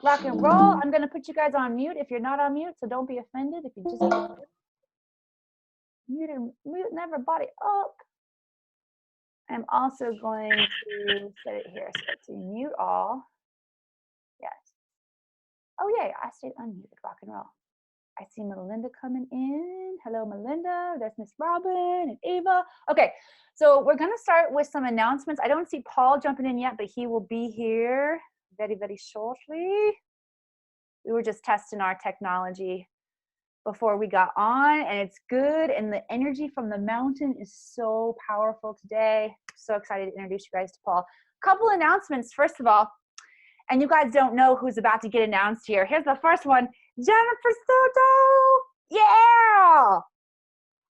rock and roll. I'm going to put you guys on mute if you're not on mute, so don't be offended if you just mute everybody up. I'm also going to set it here so to mute all. Yes. Oh, yay, I stayed unmuted, rock and roll. I see Melinda coming in. Hello, Melinda. There's Miss Robin and Ava. Okay, so we're going to start with some announcements. I don't see Paul jumping in yet, but he will be here very, very shortly. We were just testing our technology before we got on, and it's good, and the energy from the mountain is so powerful today. So excited to introduce you guys to Paul. Couple announcements. First of all, and you guys don't know who's about to get announced here. Here's the first one. Jennifer Soto! Yeah!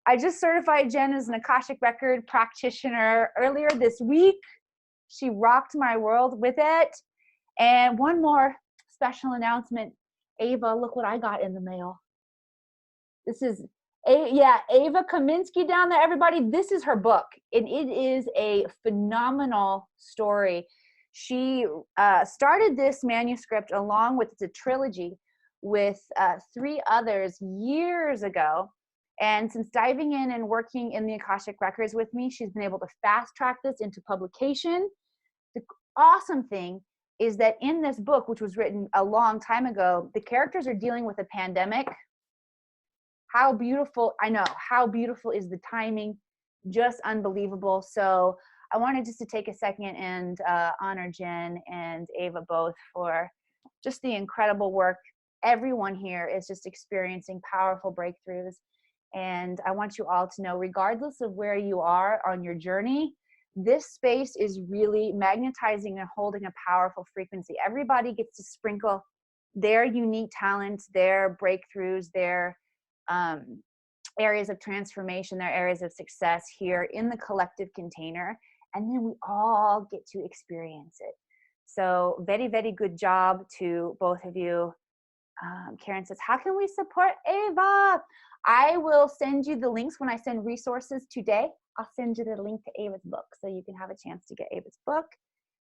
I just certified Jen as an Akashic Record practitioner earlier this week. She rocked my world with it. And one more special announcement. Ava, look what I got in the mail. This is, Ava Kaminsky down there, everybody. This is her book, and it is a phenomenal story. She started this manuscript along with the trilogy with 3 others years ago. And since diving in and working in the Akashic Records with me, she's been able to fast track this into publication. The awesome thing is that in this book, which was written a long time ago, the characters are dealing with a pandemic. How beautiful, I know, how beautiful is the timing, just unbelievable. So I wanted just to take a second and honor Jen and Ava both for just the incredible work. Everyone here is just experiencing powerful breakthroughs. And I want you all to know, regardless of where you are on your journey, this space is really magnetizing and holding a powerful frequency. Everybody gets to sprinkle their unique talents, their breakthroughs, their areas of transformation, their areas of success here in the collective container, and then we all get to experience it. So very, very good job to both of you. Karen says, how can we support Ava? I will send you the links when I send resources today. I'll send you the link to Ava's book so you can have a chance to get Ava's book.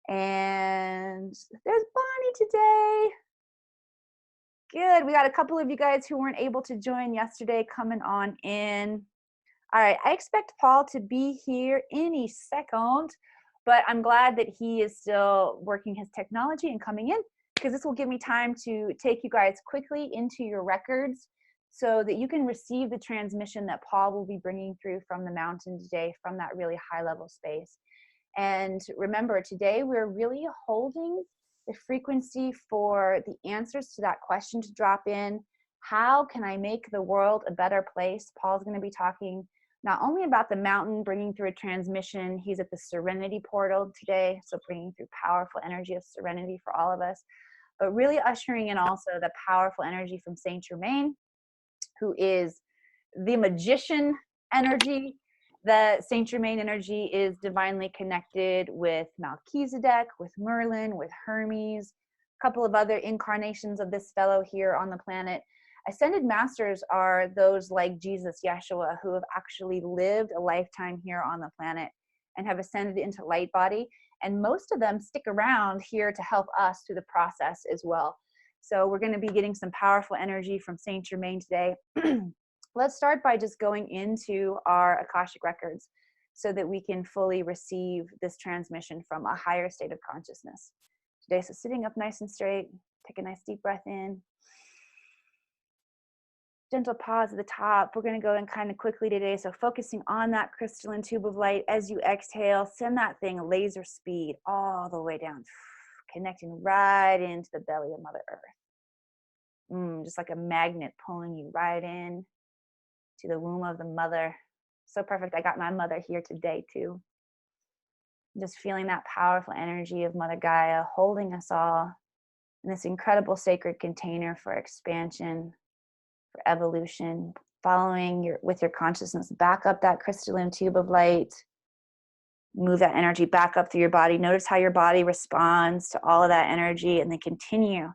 And there's Bonnie today. Good. We got a couple of you guys who weren't able to join yesterday coming on in. All right. I expect Paul to be here any second, but I'm glad that he is still working his technology and coming in, because this will give me time to take you guys quickly into your records so that you can receive the transmission that Paul will be bringing through from the mountain today, from that really high level space. And remember, today we're really holding the frequency for the answers to that question to drop in. How can I make the world a better place? Paul's going to be talking not only about the mountain, bringing through a transmission. He's at the Serenity Portal today, so bringing through powerful energy of serenity for all of us, but really ushering in also the powerful energy from Saint Germain, who is the magician energy. The Saint Germain energy is divinely connected with Melchizedek, with Merlin, with Hermes, a couple of other incarnations of this fellow here on the planet. Ascended masters are those like Jesus, Yeshua, who have actually lived a lifetime here on the planet and have ascended into light body. And most of them stick around here to help us through the process as well. So we're going to be getting some powerful energy from Saint Germain today. Let's start by just going into our Akashic records so that we can fully receive this transmission from a higher state of consciousness today. So sitting up nice and straight, take a nice deep breath in. Gentle pause at the top. We're going to go in kind of quickly today. So focusing on that crystalline tube of light as you exhale, send that thing laser speed all the way down, connecting right into the belly of Mother Earth. Just like a magnet pulling you right in to the womb of the mother. So perfect. I got my mother here today too. Just feeling that powerful energy of Mother Gaia holding us all in this incredible sacred container for expansion, for evolution, following with your consciousness back up that crystalline tube of light. Move that energy back up through your body. Notice how your body responds to all of that energy, and then continue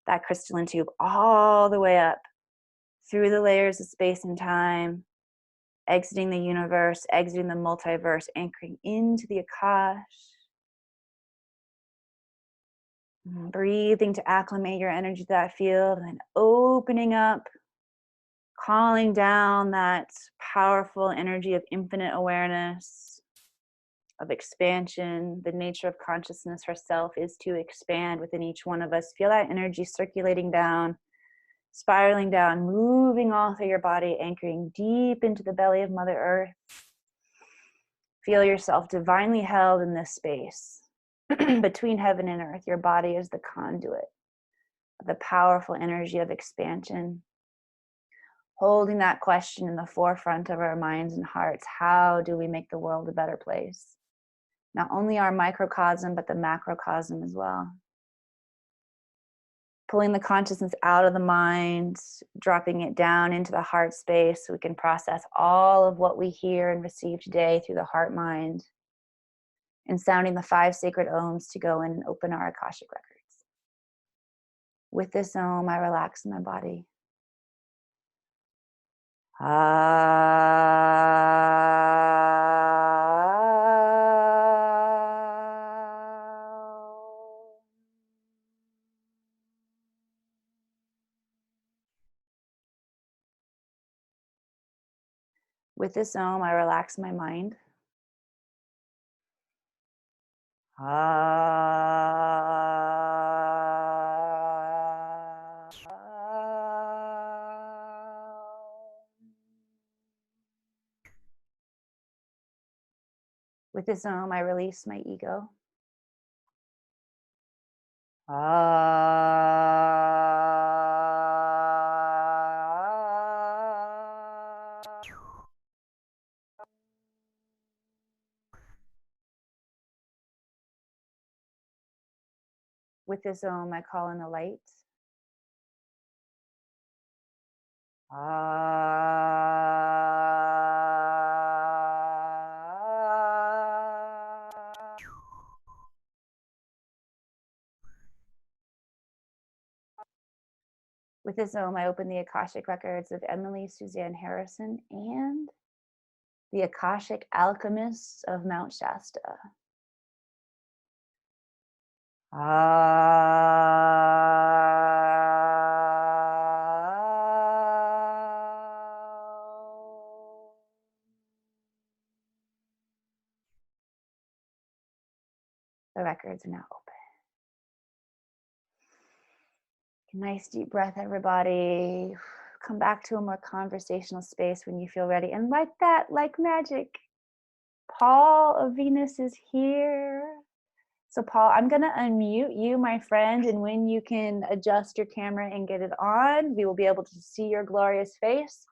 that crystalline tube all the way up through the layers of space and time, exiting the universe, exiting the multiverse, anchoring into the Akash. Breathing to acclimate your energy to that field, and then opening up, calling down that powerful energy of infinite awareness, of expansion. The nature of consciousness herself is to expand within each one of us. Feel that energy circulating down, spiraling down, moving all through your body, anchoring deep into the belly of Mother Earth. Feel yourself divinely held in this space between heaven and earth. Your body is the conduit of the powerful energy of expansion. Holding that question in the forefront of our minds and hearts. How do we make the world a better place? Not only our microcosm, but the macrocosm as well. Pulling the consciousness out of the mind, dropping it down into the heart space so we can process all of what we hear and receive today through the heart mind, and sounding the 5 sacred ohms to go in and open our Akashic records. With this ohm, I relax my body. With this ohm, I relax my mind. With this ohm, I release my ego. With this ohm, I call in the light. With this ohm, I open the Akashic records of Emily Suzanne Harrison and the Akashic alchemists of Mount Shasta. The records are now open. Nice deep breath, everybody. Come back to a more conversational space when you feel ready. And like that, like magic, Paul of Venus is here. So Paul, I'm going to unmute you, my friend, and when you can adjust your camera and get it on, we will be able to see your glorious face.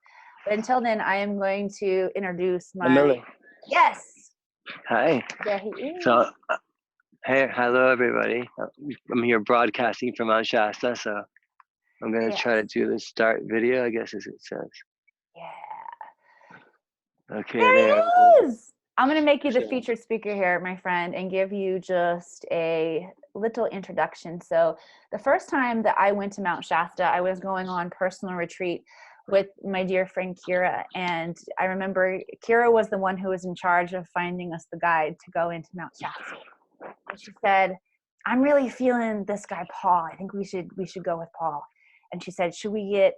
But until then, I am going to introduce my... Emily. Yes. Hi. There he is. So, hey, hello everybody. I'm here broadcasting from Mount Shasta, so I'm going to try to do the start video, I guess as it says. Yeah. Okay, there he is. I'm going to make you the featured speaker here, my friend, and give you just a little introduction. So the first time that I went to Mount Shasta, I was going on personal retreat with my dear friend Kira. And I remember Kira was the one who was in charge of finding us the guide to go into Mount Shasta. And she said, I'm really feeling this guy, Paul. I think we should go with Paul. And she said, should we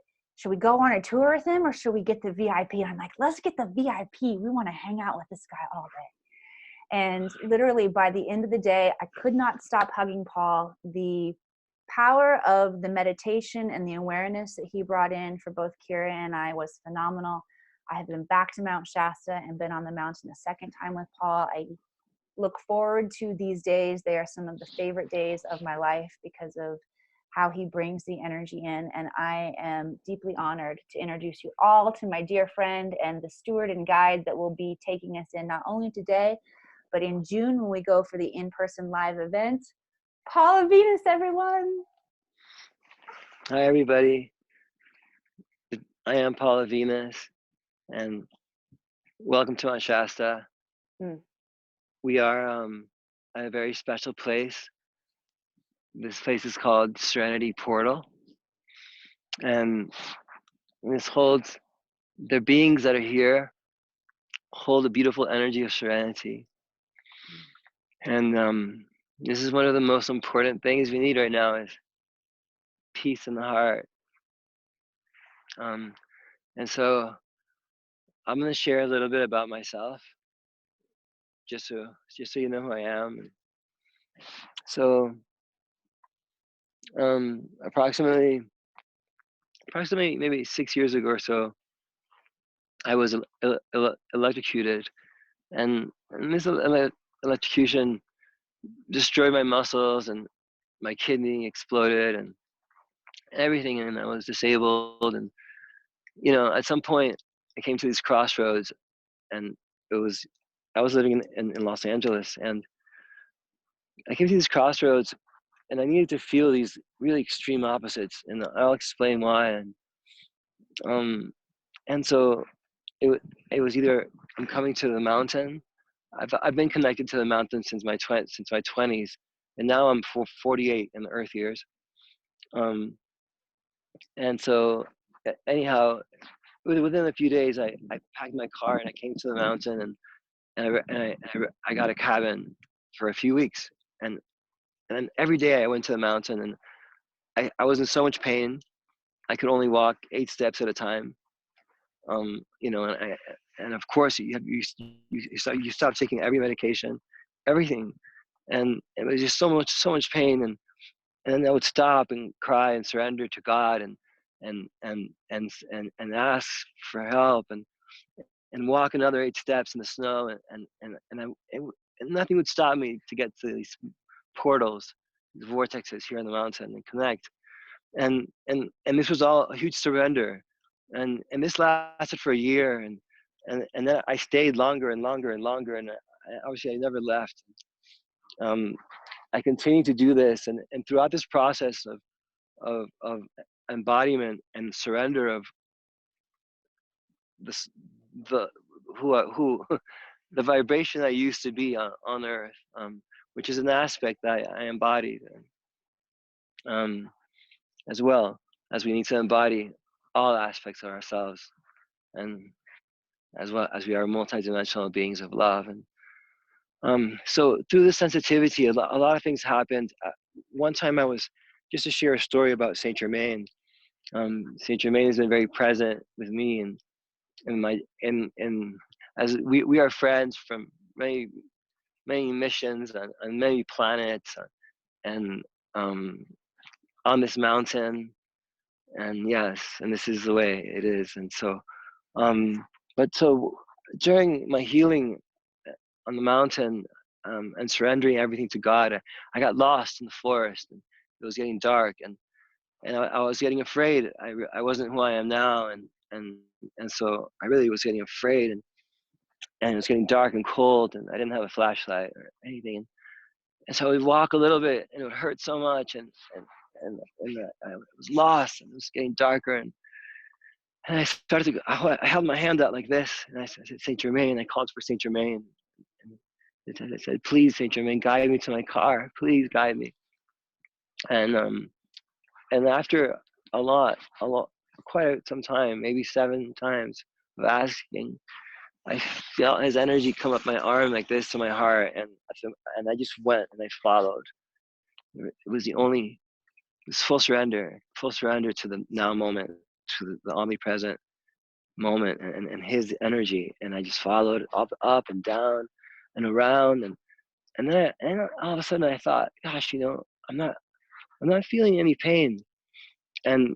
go on a tour with him or should we get the VIP? And I'm like, let's get the VIP. We want to hang out with this guy all day. And literally by the end of the day, I could not stop hugging Paul. The power of the meditation and the awareness that he brought in for both Kira and I was phenomenal. I have been back to Mount Shasta and been on the mountain a second time with Paul. I look forward to these days. They are some of the favorite days of my life because of how he brings the energy in. And I am deeply honored to introduce you all to my dear friend and the steward and guide that will be taking us in not only today, but in June when we go for the in-person live event. Paul of Venus, everyone. Hi, everybody. I am Paul of Venus, and welcome to Mount Shasta. We are at a very special place. This place is called Serenity Portal, and this holds the beings that are here hold a beautiful energy of serenity. And This is one of the most important things we need right now is peace in the heart. Um, and so I'm going to share a little bit about myself, just so you know who I am. So, approximately maybe 6 years ago or so, I was electrocuted, and this electrocution destroyed my muscles, and my kidney exploded, and everything, and I was disabled. And at some point, I came to these crossroads, and it was I was living in Los Angeles, and I came to these crossroads, and I needed to feel these really extreme opposites, and I'll explain why. Um, and so it was either I'm coming to the mountain. I've been connected to the mountain since my 20s, and now I'm 48 in the Earth years. Um, and so anyhow, within a few days, I packed my car and I came to the mountain, and I got a cabin for a few weeks, and then every day I went to the mountain, and I was in so much pain. I could only walk 8 steps at a time. And of course you stop taking every medication, everything, and it was just so much pain. And then I would stop and cry and surrender to God, and ask for help, and walk another 8 steps in the snow, and nothing would stop me to get to these portals, these vortexes here on the mountain, and connect. And this was all a huge surrender, and this lasted for a year, and then I stayed longer and longer and longer, and obviously I never left. um, I continued to do this, and throughout this process of embodiment and surrender of this the who the vibration I used to be on earth, which is an aspect that I embodied, um, as well as we need to embody all aspects of ourselves, and as well as we are multidimensional beings of love. And so through the sensitivity, a lot of things happened. One time I was, just to share a story about Saint Germain. Saint Germain has been very present with me, and in my in as we are friends from many missions on many planets, and um, on this mountain. And yes, and this is the way it is. And so um but so during my healing on the mountain, and surrendering everything to God, I got lost in the forest, and it was getting dark, and I was getting afraid. I wasn't who I am now, and so I really was getting afraid, and it was getting dark and cold, and I didn't have a flashlight or anything. And so I would walk a little bit, and it would hurt so much, and I was lost, and it was getting darker, and I started to go, I held my hand out like this, and I said, Saint Germain. I called for Saint Germain, and I said, please, Saint Germain, guide me to my car. Please guide me. And after a lot, quite some time, maybe 7 times of asking, I felt his energy come up my arm like this to my heart, and I just went and I followed. It was this full surrender to the now moment, to the omnipresent moment, and his energy. And I just followed up and down and around, and all of a sudden I thought, gosh, I'm not feeling any pain. And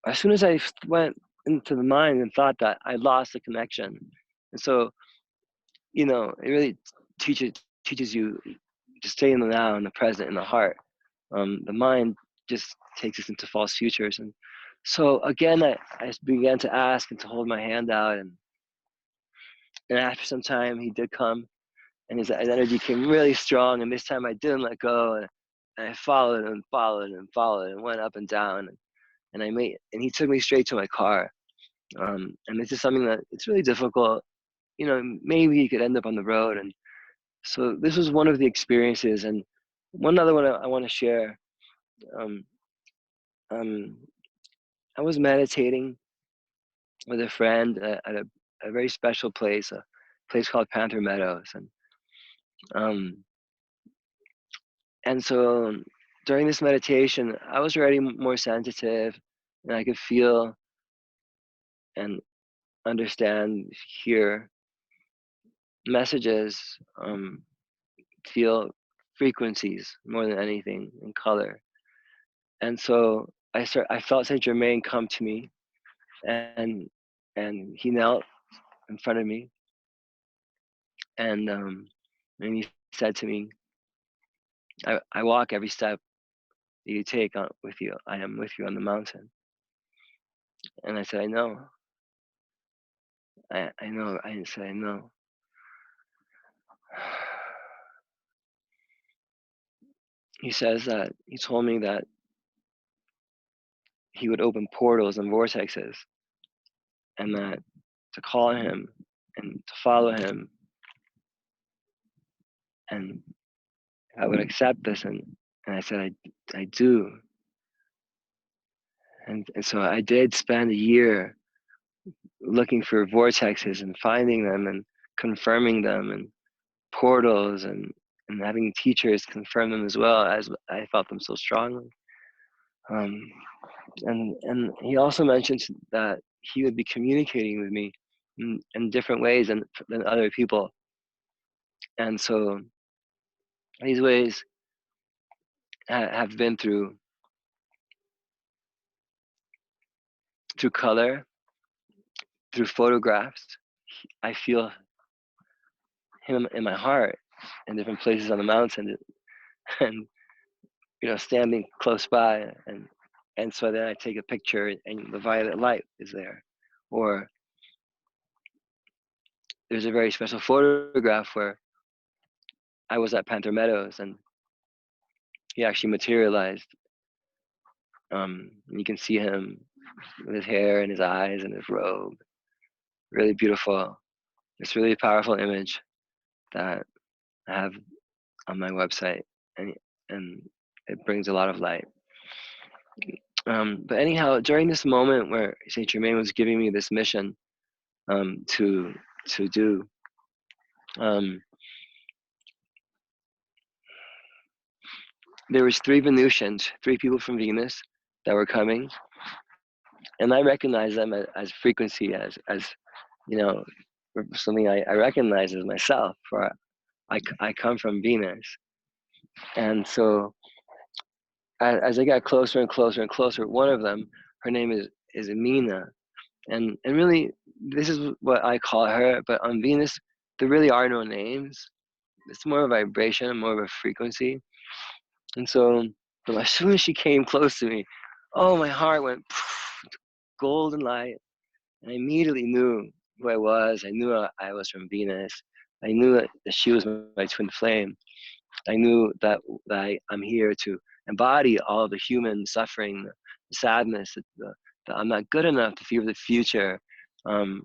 as soon as I went into the mind and thought that, I lost the connection. And so it really teaches you to stay in the now, in the present, in the heart. The mind just takes us into false futures. And so again, I began to ask and to hold my hand out, and after some time he did come, and his energy came really strong, and this time I didn't let go, and I followed and followed and followed and went up and down, and he took me straight to my car. And this is something that it's really difficult. Maybe you could end up on the road. And so this was one of the experiences. And one other one I want to share. Um, um, I was meditating with a friend at a very special place, a place called Panther Meadows. And um, And so during this meditation, I was already more sensitive, and I could feel and understand, hear messages, feel frequencies more than anything, in color. And so I felt Saint Germain come to me, and he knelt in front of me, and he said to me, I walk every step that you take on with you. I am with you on the mountain. And I said, I know. I know. I said, I know. He says that he told me that he would open portals and vortexes, and that to call him and to follow him, and I would accept this. And I said, I do. And so I did spend a year looking for vortexes and finding them and confirming them, and portals, and having teachers confirm them as well, as I felt them so strongly. Um, and he also mentioned that he would be communicating with me in different ways than other people. And so these ways have been through color, through photographs. I feel him in my heart in different places on the mountain, and standing close by, and so then I take a picture and the violet light is there. Or there's a very special photograph where I was at Panther Meadows, and he actually materialized. You can see him with his hair and his eyes and his robe. Really beautiful. It's really powerful image that I have on my website, and it brings a lot of light. But anyhow, during this moment where Saint Germain was giving me this mission to do, there was 3 Venusians, 3 people from Venus that were coming, and I recognized them as frequency, as something I recognize as myself. For I come from Venus, and so as I got closer and closer and closer, one of them, her name is Amina, and really this is what I call her. But on Venus, there really are no names. It's more of a vibration, more of a frequency. And so, but as soon as she came close to me, oh, my heart went golden light, and I immediately knew who I was. I knew I was from Venus. I knew that she was my twin flame. I knew that I'm here to embody all the human suffering, the sadness, that I'm not good enough to fear the future, um,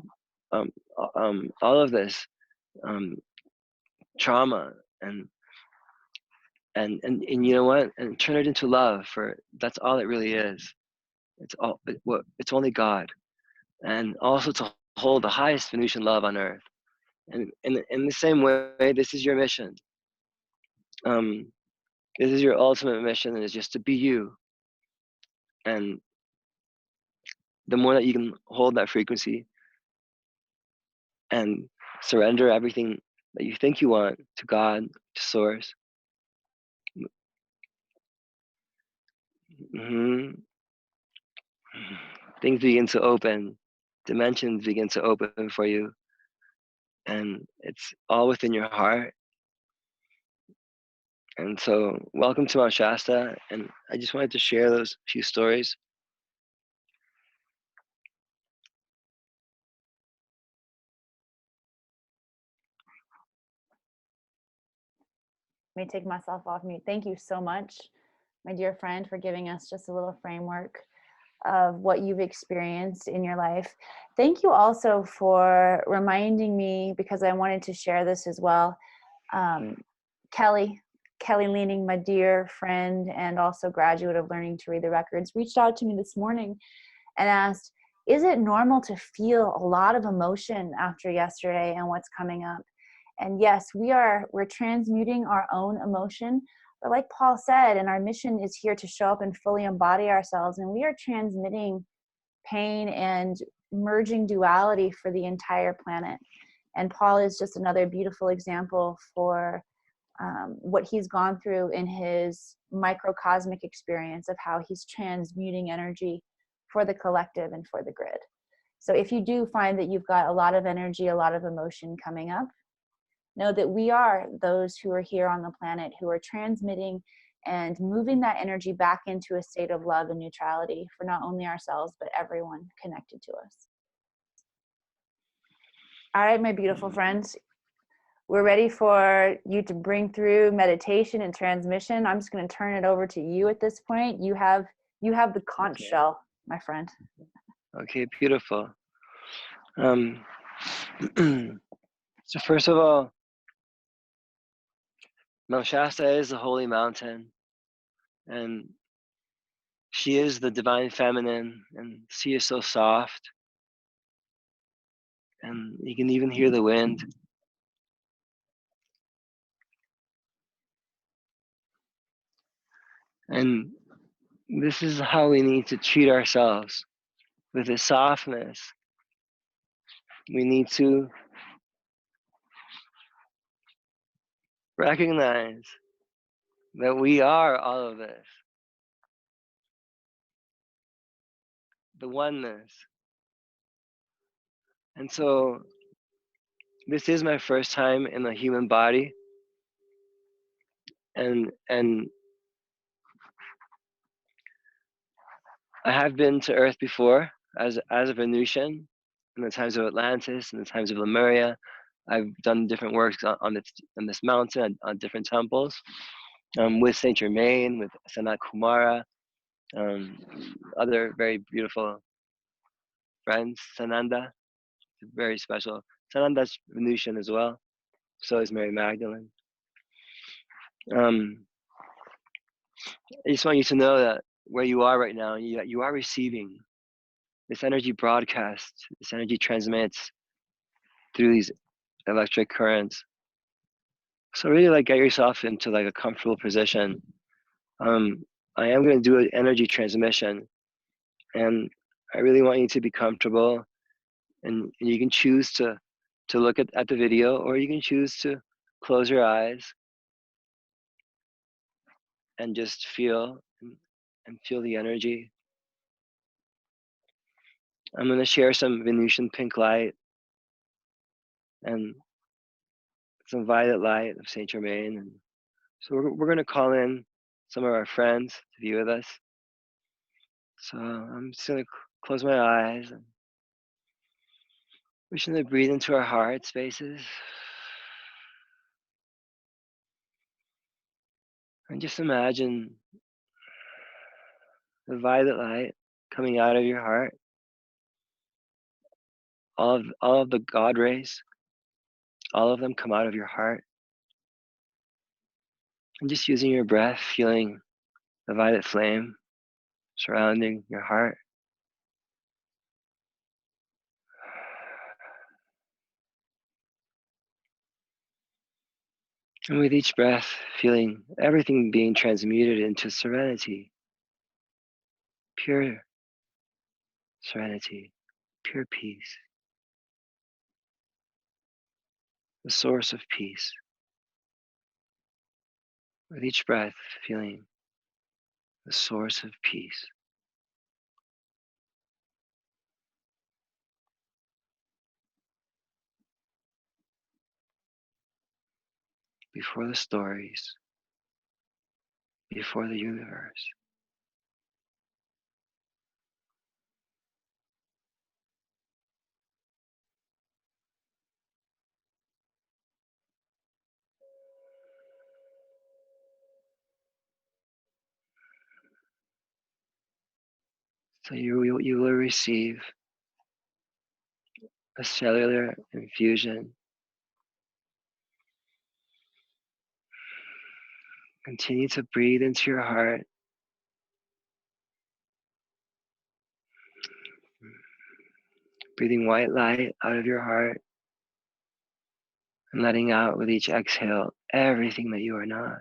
all of this trauma, and you know what? And turn it into love. For that's all it really is. It's only God, and also to hold the highest Venusian love on earth. And in the same way, this is your mission. This is your ultimate mission, and is just to be you. And the more that you can hold that frequency and surrender everything that you think you want to God, to Source, things begin to open, dimensions begin to open for you, and it's all within your heart. And so, welcome to Mount Shasta, and I just wanted to share those few stories. Let me take myself off mute. Thank you so much, my dear friend, for giving us just a little framework of what you've experienced in your life. Thank you also for reminding me, because I wanted to share this as well. Kelly Leaning, my dear friend and also graduate of Learning to Read the Records, reached out to me this morning and asked, is it normal to feel a lot of emotion after yesterday and what's coming up? And yes, we're transmuting our own emotion, But like Paul said, and our mission is here to show up and fully embody ourselves, and we are transmitting pain and merging duality for the entire planet. And Paul is just another beautiful example for what he's gone through in his microcosmic experience of how he's transmuting energy for the collective and for the grid. So if you do find that you've got a lot of energy, a lot of emotion coming up, know that we are those who are here on the planet who are transmitting and moving that energy back into a state of love and neutrality for not only ourselves, but everyone connected to us. All right, my beautiful friends, we're ready for you to bring through meditation and transmission. I'm just going to turn it over to you at this point. You have the conch shell, my friend. Okay, beautiful. So first of all, Mount Shasta is the holy mountain, and she is the divine feminine, and she is so soft, and you can even hear the wind. And this is how we need to treat ourselves, with this softness. We need to recognize that we are all of this, the oneness. And so this is my first time in the human body, and I have been to Earth before as a Venusian in the times of Atlantis, in the times of Lemuria. I've done different works on this mountain, on different temples, with Saint Germain, with Sanat Kumara, other very beautiful friends. Sananda, very special. Sananda's Venusian as well. So is Mary Magdalene. I just want you to know that where you are right now, you are receiving this energy broadcast. This energy transmits through these electric currents. So really, like, get yourself into like a comfortable position. I am going to do an energy transmission, and I really want you to be comfortable. And you can choose to look at the video, or you can choose to close your eyes and just feel and feel the energy. I'm going to share some Venusian pink light and some violet light of Saint Germain. And so we're going to call in some of our friends to be with us. So I'm just going to close my eyes, and we're just going to breathe into our heart spaces. And just imagine the violet light coming out of your heart. All of the God rays, all of them come out of your heart. And just using your breath, feeling the violet flame surrounding your heart. And with each breath, feeling everything being transmuted into serenity, pure serenity, pure peace, the source of peace. With each breath, feeling the source of peace. Before the stories, before the universe. So you will receive a cellular infusion. Continue to breathe into your heart. Breathing white light out of your heart and letting out with each exhale everything that you are not.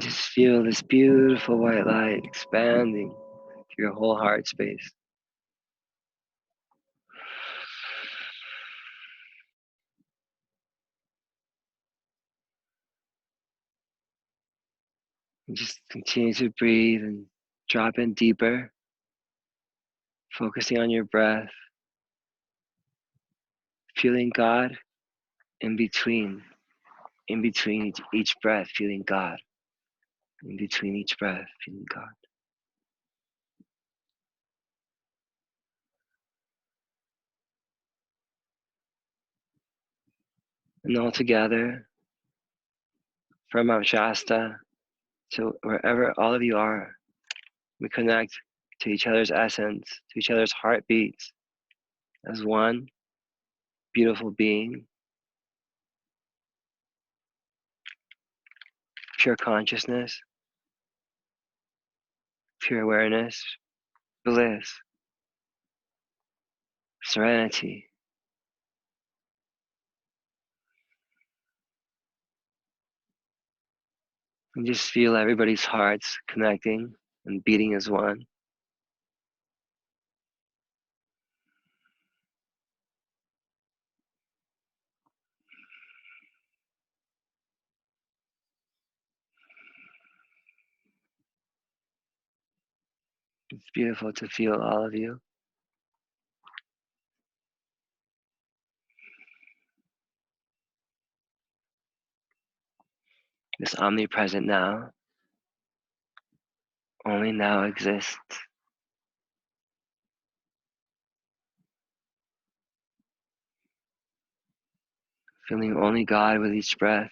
And just feel this beautiful white light expanding through your whole heart space. And just continue to breathe and drop in deeper, focusing on your breath, feeling God in between each breath, feeling God. In between each breath, feeling God. And all together, from Mount Shasta to wherever all of you are, we connect to each other's essence, to each other's heartbeats as one beautiful being, pure consciousness, pure awareness, bliss, serenity. And just feel everybody's hearts connecting and beating as one. It's beautiful to feel all of you. This omnipresent now, only now exists. Feeling only God with each breath.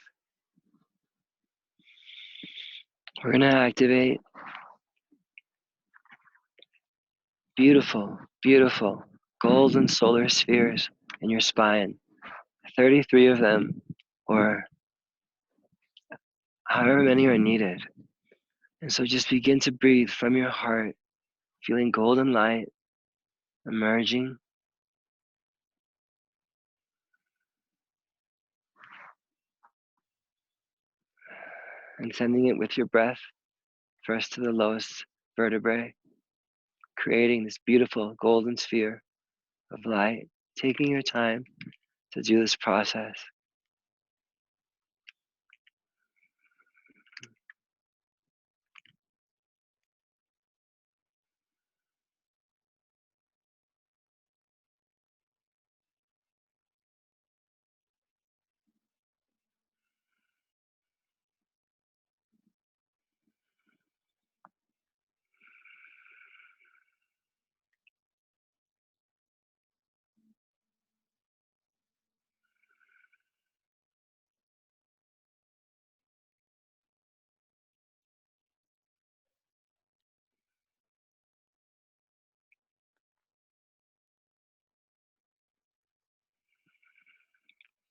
We're going to activate beautiful, beautiful golden solar spheres in your spine. 33 of them, or however many are needed. And so just begin to breathe from your heart, feeling golden light emerging, and sending it with your breath first to the lowest vertebrae, creating this beautiful golden sphere of light, taking your time to do this process.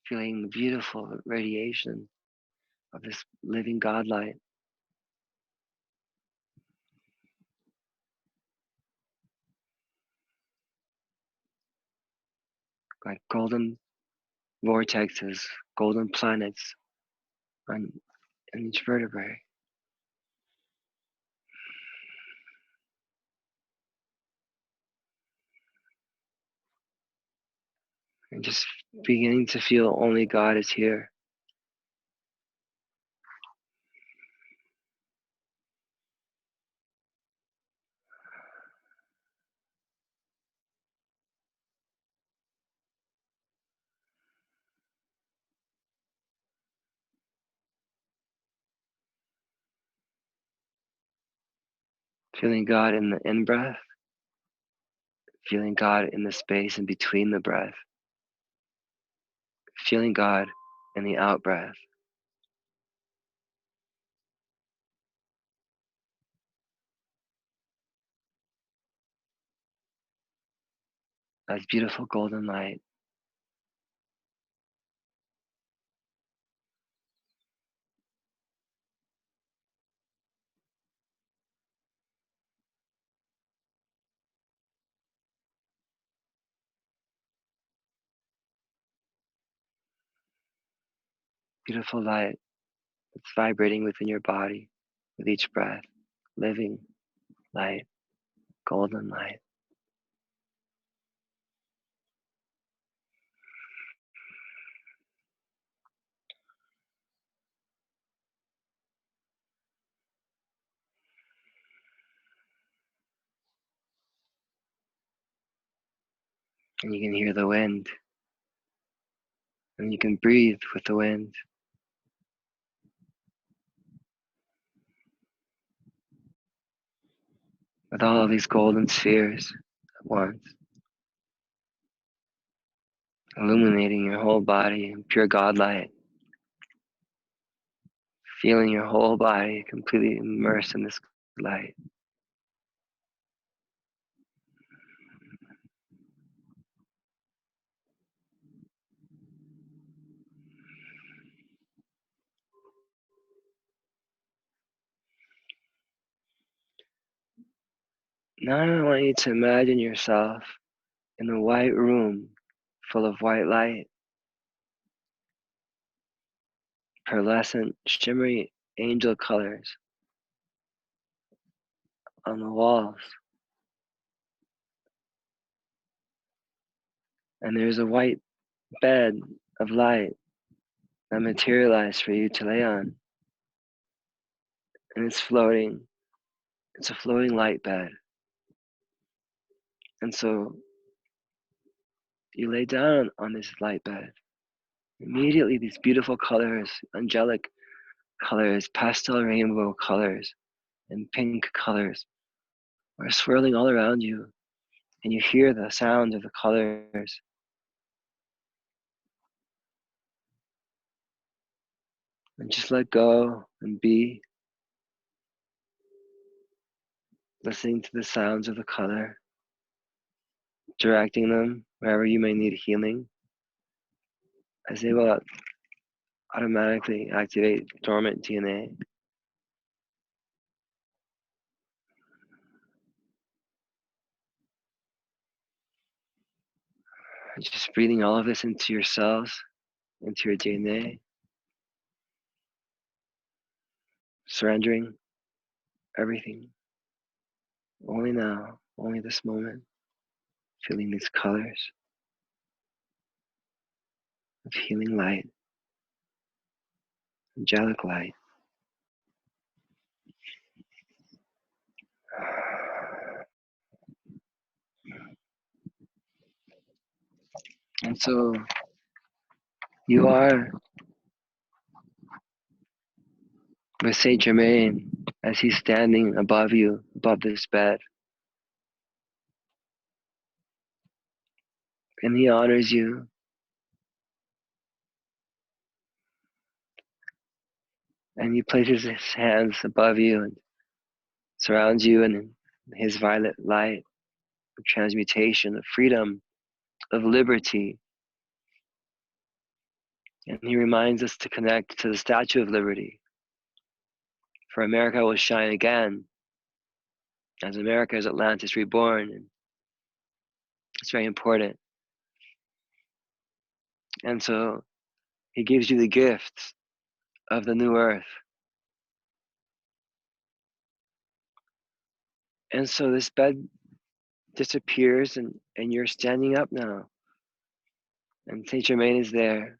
Feeling the beautiful radiation of this living God light. Like golden vortexes, golden planets on in each vertebrae. And just beginning to feel only God is here. Feeling God in the in breath, feeling God in the space in between the breath, feeling God in the out breath. As beautiful golden light. Beautiful light that's vibrating within your body. with each breath, living light, golden light. And you can hear the wind, and you can breathe with the wind. With all of these golden spheres at once, illuminating your whole body in pure God light, feeling your whole body completely immersed in this light. Now I want you to imagine yourself in a white room full of white light, pearlescent, shimmery angel colors on the walls. And there's a white bed of light that materialized for you to lay on. And it's floating. It's a floating light bed. And so you lay down on this light bed. Immediately, these beautiful colors, angelic colors, pastel rainbow colors, and pink colors are swirling all around you. And you hear the sound of the colors. And just let go and be, listening to the sounds of the color, directing them wherever you may need healing, as they will automatically activate dormant DNA. Just breathing all of this into your cells, into your DNA, surrendering everything. Only now, only this moment, feeling these colors of healing light, angelic light. And so you are with Saint Germain as he's standing above you, above this bed. And he honors you. And he places his hands above you and surrounds you in his violet light of transmutation, of freedom, of liberty. And he reminds us to connect to the Statue of Liberty. For America will shine again as America is Atlantis reborn. And it's very important. And so he gives you the gift of the new earth. And so this bed disappears and you're standing up now. And Saint Germain is there.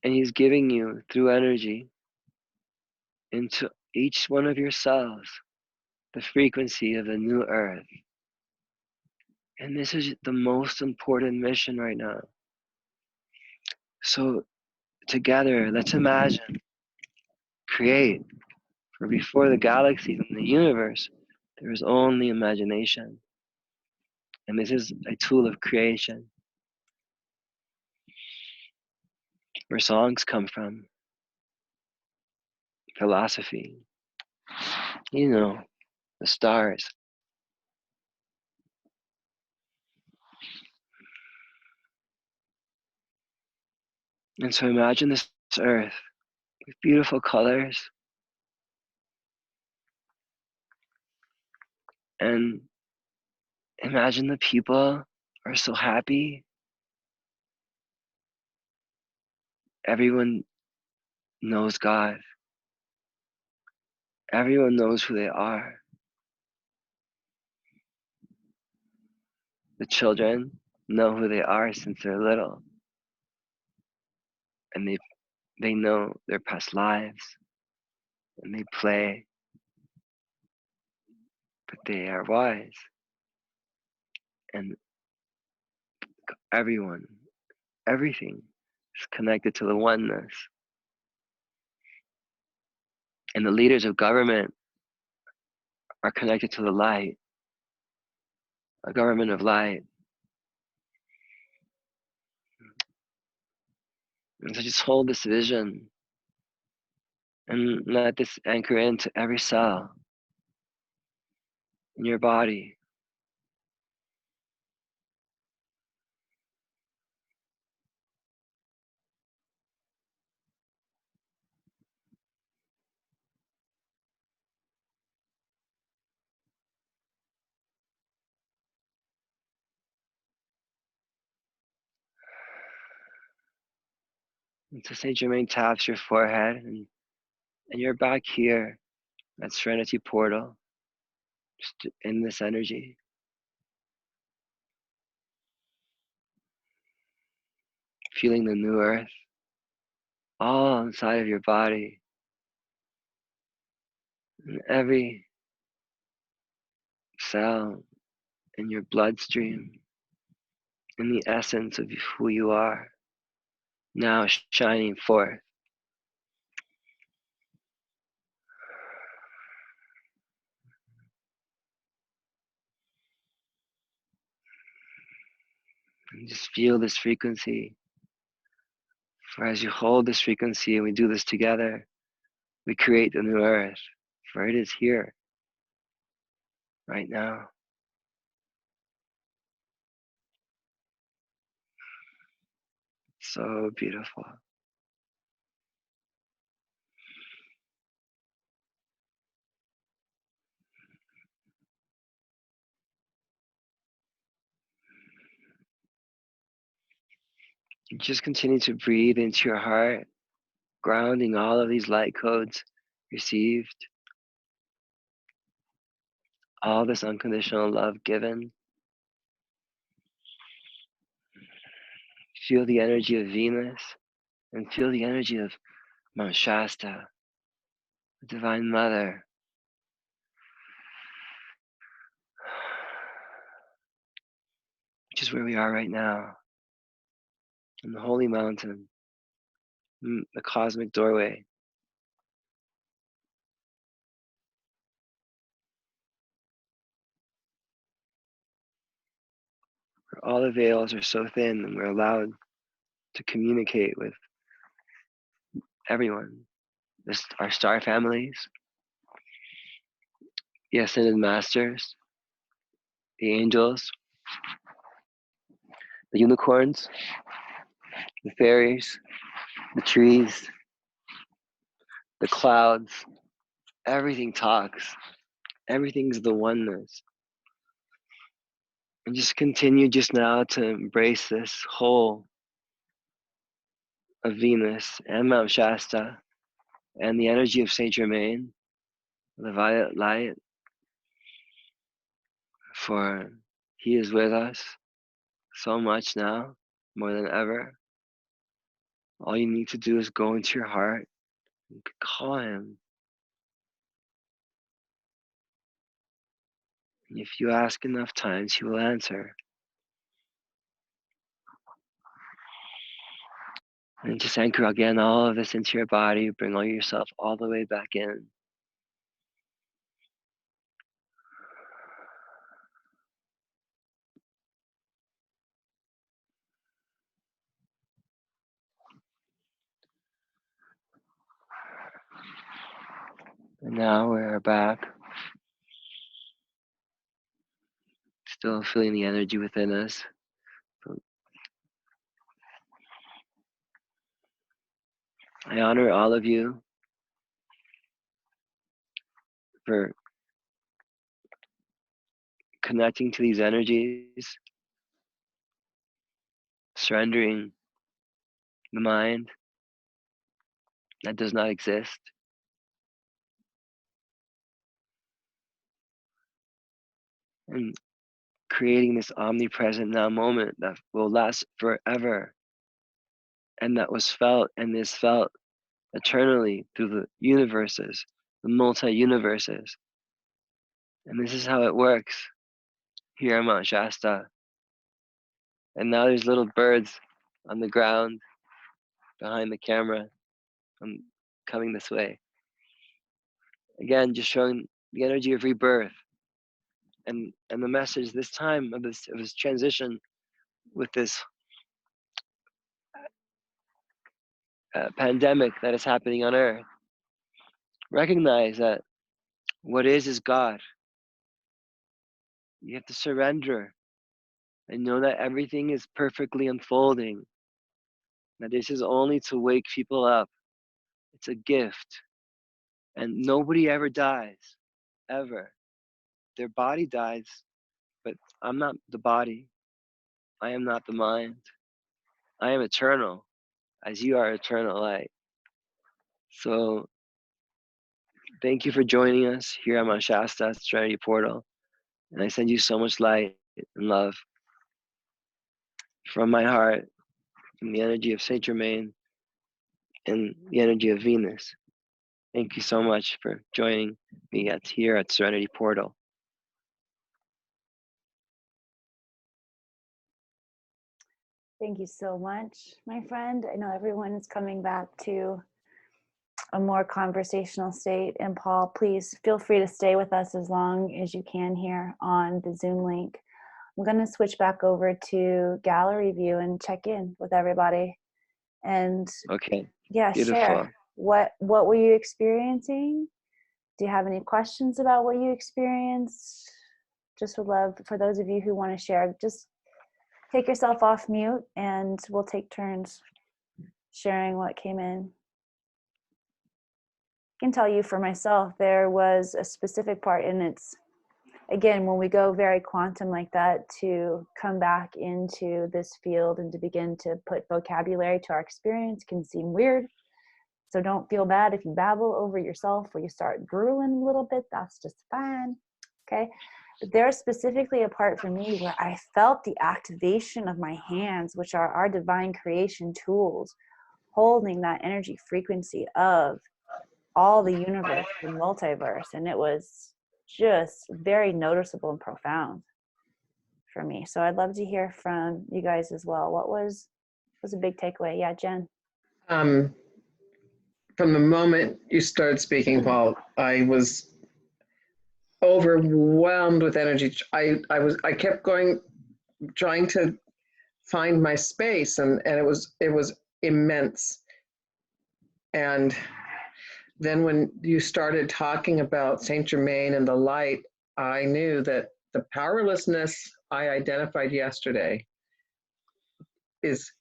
And he's giving you, through energy, into each one of your cells, the frequency of the new earth. And this is the most important mission right now. So together, let's imagine, create. For before the galaxies and the universe, there is only imagination. And this is a tool of creation, where songs come from, philosophy, the stars. And so imagine this earth with beautiful colors, and imagine the people are so happy. everyone knows God. Everyone knows who they are. The children know who they are since they're little, and they know their past lives, and they play, but they are wise. And everyone, everything is connected to the oneness. And the leaders of government are connected to the light, a government of light. And so just hold this vision and let this anchor into every cell in your body. And so Saint Germain taps your forehead, and you're back here at Serenity Portal, just in this energy. Feeling the new earth all inside of your body, and every cell in your bloodstream, in the essence of who you are, now shining forth. And just feel this frequency. For as you hold this frequency and we do this together, we create the new earth. For it is here, right now. So beautiful. You just continue to breathe into your heart, grounding all of these light codes received, all this unconditional love given. Feel the energy of Venus and feel the energy of Mount Shasta, the Divine Mother. Which is where we are right now, in the Holy Mountain, the cosmic doorway. Where all the veils are so thin and we're allowed to communicate with everyone, our star families, the ascended masters, the angels, the unicorns, the fairies, the trees, the clouds. Everything talks. Everything's the oneness. And just continue just now to embrace this whole of Venus and Mount Shasta and the energy of Saint Germain, the violet light, for he is with us so much now, more than ever. All you need to do is go into your heart and call him. And if you ask enough times, he will answer. And just anchor again all of this into your body. Bring all yourself all the way back in. And now we're back. Still feeling the energy within us. I honor all of you for connecting to these energies, surrendering the mind, that does not exist. And creating this omnipresent now moment that will last forever, and that was felt and is felt eternally through the universes, the multi-universes. And this is how it works here on Mount Shasta. And now there's little birds on the ground behind the camera. I'm coming this way. Again, just showing the energy of rebirth and the message this time of this transition with this pandemic that is happening on Earth. Recognize that what is God. You have to surrender and know that everything is perfectly unfolding. That this is only to wake people up. It's a gift. And nobody ever dies, ever. Their body dies, but I'm not the body. I am not the mind. I am eternal, as you are eternal light. So thank you for joining us here at Mount Shasta Serenity Portal. And I send you so much light and love from my heart, from the energy of Saint Germain and the energy of Venus. Thank you so much for joining me here at Serenity Portal. Thank you so much, my friend. I know everyone is coming back to a more conversational state. And Paul, please feel free to stay with us as long as you can here on the Zoom link. I'm going to switch back over to gallery view and check in with everybody. And okay, yeah, beautiful. share what were you experiencing? Do you have any questions about what you experienced? Just would love for those of you who want to share, just take yourself off mute and we'll take turns sharing what came in. I can tell you for myself, there was a specific part, and it's, again, when we go very quantum like that, to come back into this field and to begin to put vocabulary to our experience can seem weird. So don't feel bad if you babble over yourself or you start drooling a little bit. That's just fine. Okay. But there's specifically a part for me where I felt the activation of my hands, which are our divine creation tools, holding that energy frequency of all the universe, the multiverse. And it was just very noticeable and profound for me. So I'd love to hear from you guys as well. What was a big takeaway? Yeah, Jen. From the moment you started speaking, Paul, I was overwhelmed with energy. I kept going, trying to find my space, and it was immense. And then when you started talking about Saint Germain and the light, I knew that the powerlessness I identified yesterday is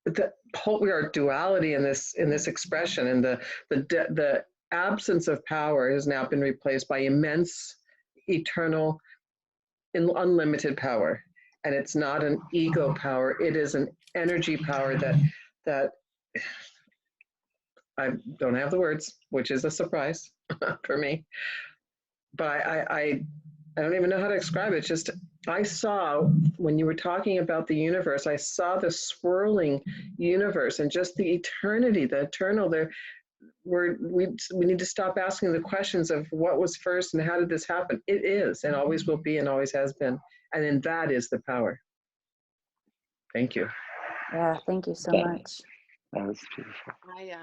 the we are duality in this expression, and the absence of power has now been replaced by immense, eternal, unlimited power. And it's not an ego power; it is an energy power that I don't have the words, which is a surprise for me. But I don't even know how to describe it. It's just, I saw, when you were talking about the universe, I saw the swirling universe and just the eternity, the eternal. We need to stop asking the questions of what was first and how did this happen. It is and always will be and always has been. And then that is the power. Thank you. Yeah, thank you so much. That was beautiful. I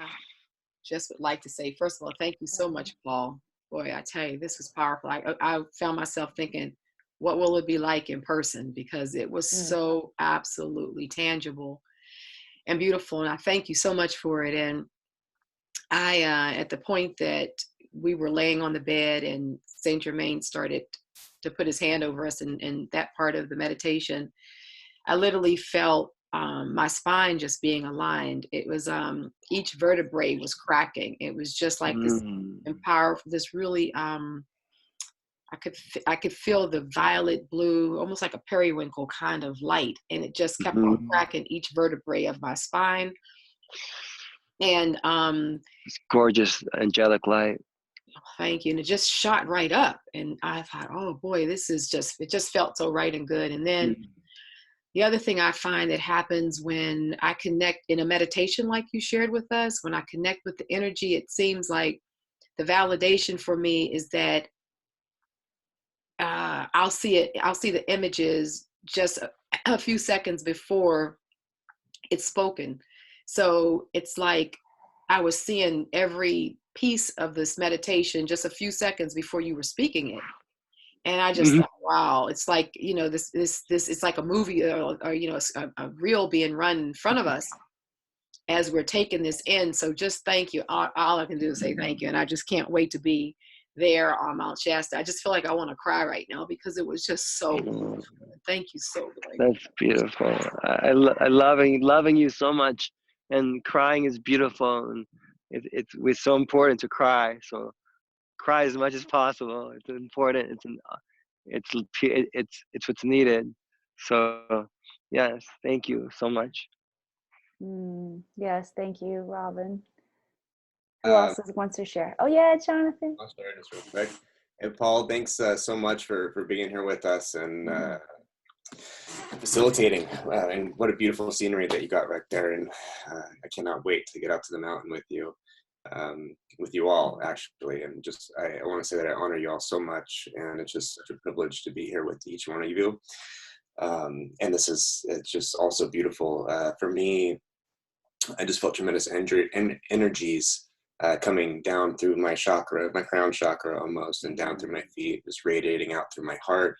just would like to say, first of all, thank you so much, Paul. Boy, I tell you, this was powerful. I found myself thinking, what will it be like in person? Because it was so absolutely tangible and beautiful. And I thank you so much for it. And I, at the point that we were laying on the bed and Saint Germain started to put his hand over us in that part of the meditation, I literally felt my spine just being aligned. It was each vertebrae was cracking. It was just like this empower, this really I could feel the violet blue, almost like a periwinkle kind of light, and it just kept on cracking each vertebrae of my spine. And It's gorgeous, angelic light. thank you. And it just shot right up. And I thought, oh boy, this is just, it just felt so right and good. And then the other thing I find that happens when I connect in a meditation like you shared with us, when I connect with the energy, it seems like the validation for me is that I'll see the images just a few seconds before it's spoken. So it's like I was seeing every piece of this meditation just a few seconds before you were speaking it. And I just thought, wow, it's like, you know, this, it's like a movie or you know, a reel being run in front of us as we're taking this in. So just thank you. All I can do is say thank you. And I just can't wait to be there on Mount Shasta. I just feel like I want to cry right now because it was just so beautiful. Thank you so much. That's beautiful. I loving you so much, and crying is beautiful, and it's so important to cry. So cry as much as possible. It's important. It's what's needed. So yes, thank you so much. Yes, thank you, Robin. Who else wants to share? Oh yeah, Jonathan. I'll share just real quick. And Paul, thanks so much for being here with us and facilitating. And what a beautiful scenery that you got right there. And I cannot wait to get up to the mountain with you all, actually. And just, I want to say that I honor you all so much. And it's just such a privilege to be here with each one of you. And it's just also beautiful. For me, I just felt tremendous energies coming down through my chakra, my crown chakra almost, and down through my feet, just radiating out through my heart.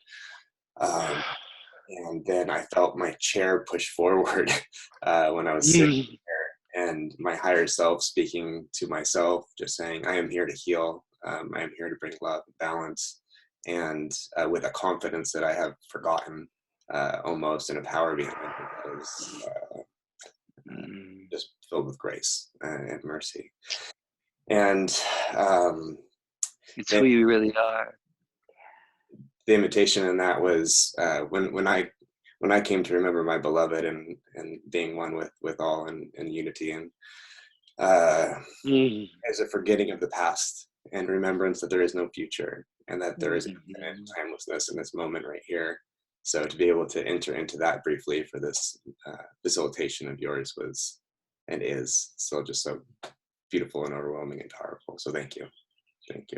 And then I felt my chair push forward when I was sitting there, and my higher self speaking to myself, just saying, I am here to heal. I am here to bring love, balance, and with a confidence that I have forgotten almost, and a power behind it that is just filled with grace and mercy. And it's who you really are. The invitation in that was when I came to remember my beloved and being one with all in unity, and as a forgetting of the past and remembrance that there is no future and that there is infinite timelessness in this moment right here. So to be able to enter into that briefly for this facilitation of yours was and is still just so beautiful and overwhelming and powerful. So thank you. Thank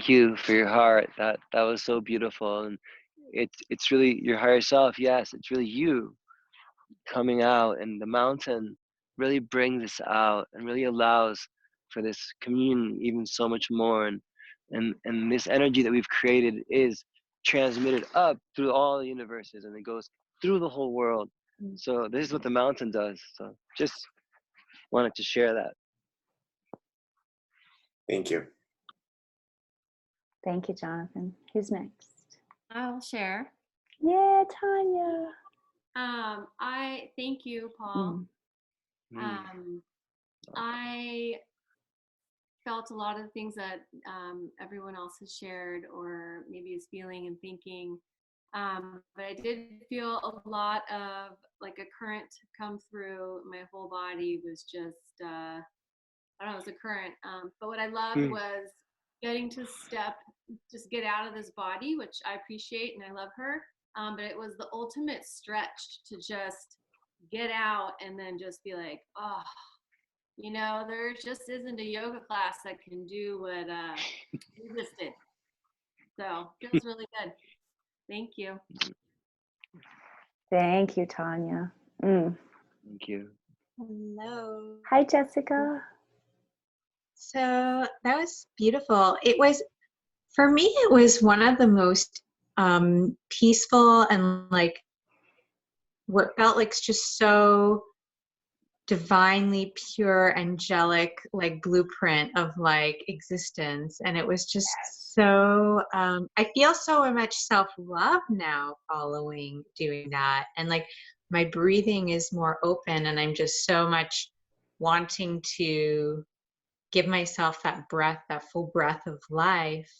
you for your heart. That was so beautiful, and it's really your higher self. Yes, it's really you coming out, and the mountain really brings this out and really allows for this communion even so much more. And this energy that we've created is transmitted up through all the universes, and it goes through the whole world. So this is what the mountain does. So just wanted to share that. Thank you. Thank you, Jonathan. Who's next? I'll share. Yeah, Tanya. I thank you, Paul. I felt a lot of the things that everyone else has shared or maybe is feeling and thinking. But I did feel a lot of like a current come through my whole body. Was just I don't know, it was a current. But what I loved was getting to just get out of this body, which I appreciate and I love her. But it was the ultimate stretch to just get out and then just be like, oh, you know, there just isn't a yoga class that can do what you just did. So it feels really good. Thank you. Thank you, Tanya. Thank you. Hello. Hi, Jessica. So that was beautiful. It was, for me, it was one of the most peaceful and like what felt like just so divinely pure, angelic, like blueprint of like existence. And it was just so, I feel so much self-love now following doing that. And like my breathing is more open and I'm just so much wanting to give myself that breath, that full breath of life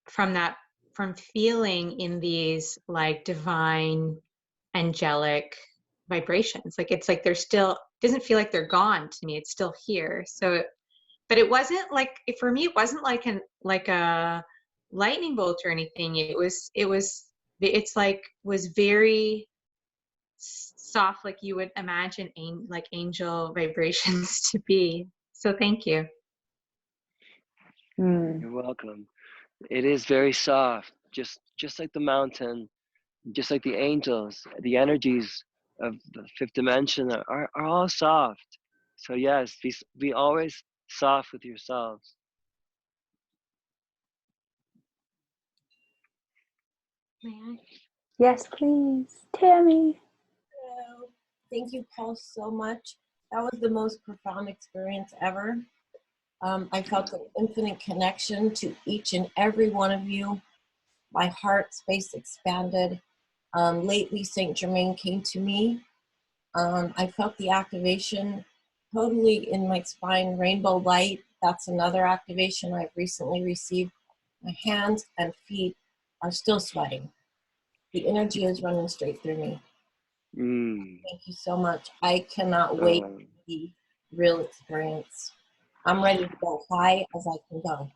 from feeling in these like divine, angelic vibrations. Like it's like they're still, doesn't feel like they're gone to me. It's still here. So, but it wasn't like, for me, it wasn't like a lightning bolt or anything. It's like was very soft, like you would imagine like angel vibrations to be. So thank you. You're welcome. It is very soft, just like the mountain, just like the angels. The energies of the fifth dimension are all soft. So yes, be always soft with yourselves. May I? Yes, please. Tammy. Hello. Thank you, Paul, so much. That was the most profound experience ever. I felt an infinite connection to each and every one of you. My heart space expanded. Lately, Saint Germain came to me. I felt the activation totally in my spine, rainbow light. That's another activation I've recently received. My hands and feet are still sweating. The energy is running straight through me. Thank you so much. I cannot wait for the real experience. I'm ready to go high as I can go.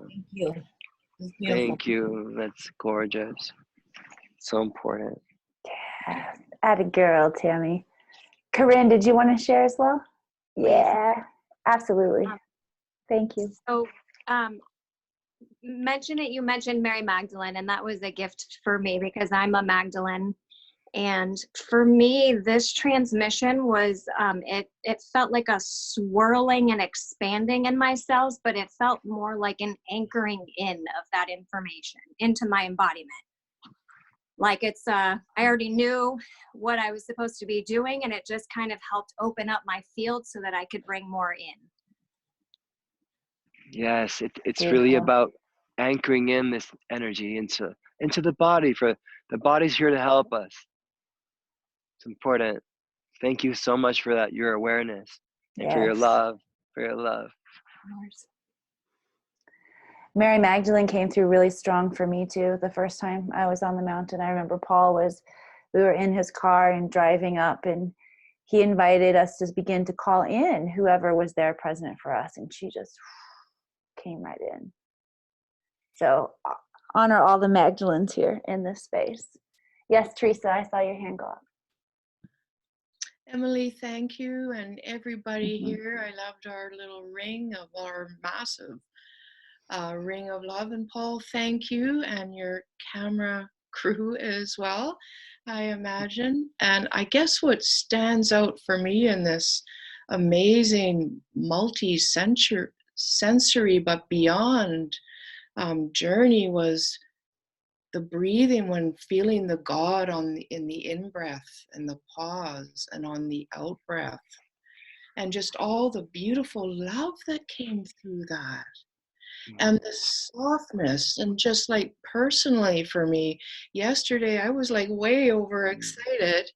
Thank you. It's beautiful. Thank you. That's gorgeous. So important. Yeah. Atta girl, Tammy. Corinne, did you want to share as well? Yeah, absolutely. Thank you. So, you mentioned Mary Magdalene, and that was a gift for me because I'm a Magdalene. And for me, this transmission was, it felt like a swirling and expanding in my cells, but it felt more like an anchoring in of that information into my embodiment. Like it's, I already knew what I was supposed to be doing, and it just kind of helped open up my field so that I could bring more in. Yes, it's really about anchoring in this energy into the body. For the body's here to help us. It's important. Thank you so much for that, your awareness, and for your love, Mary Magdalene came through really strong for me too. The first time I was on the mountain, I remember we were in his car and driving up, and he invited us to begin to call in whoever was there present for us, and she just came right in. So honor all the Magdalenes here in this space. Yes, Teresa, I saw your hand go up. Emily, thank you, and everybody here. I loved our little ring of our massive ring of love. And Paul, thank you, and your camera crew as well, I imagine. And I guess what stands out for me in this amazing multi-sensory but beyond journey was the breathing, when feeling the God in the in-breath and the pause, and on the out-breath, and just all the beautiful love that came through that. And the softness, and just like personally for me, yesterday I was like way overexcited,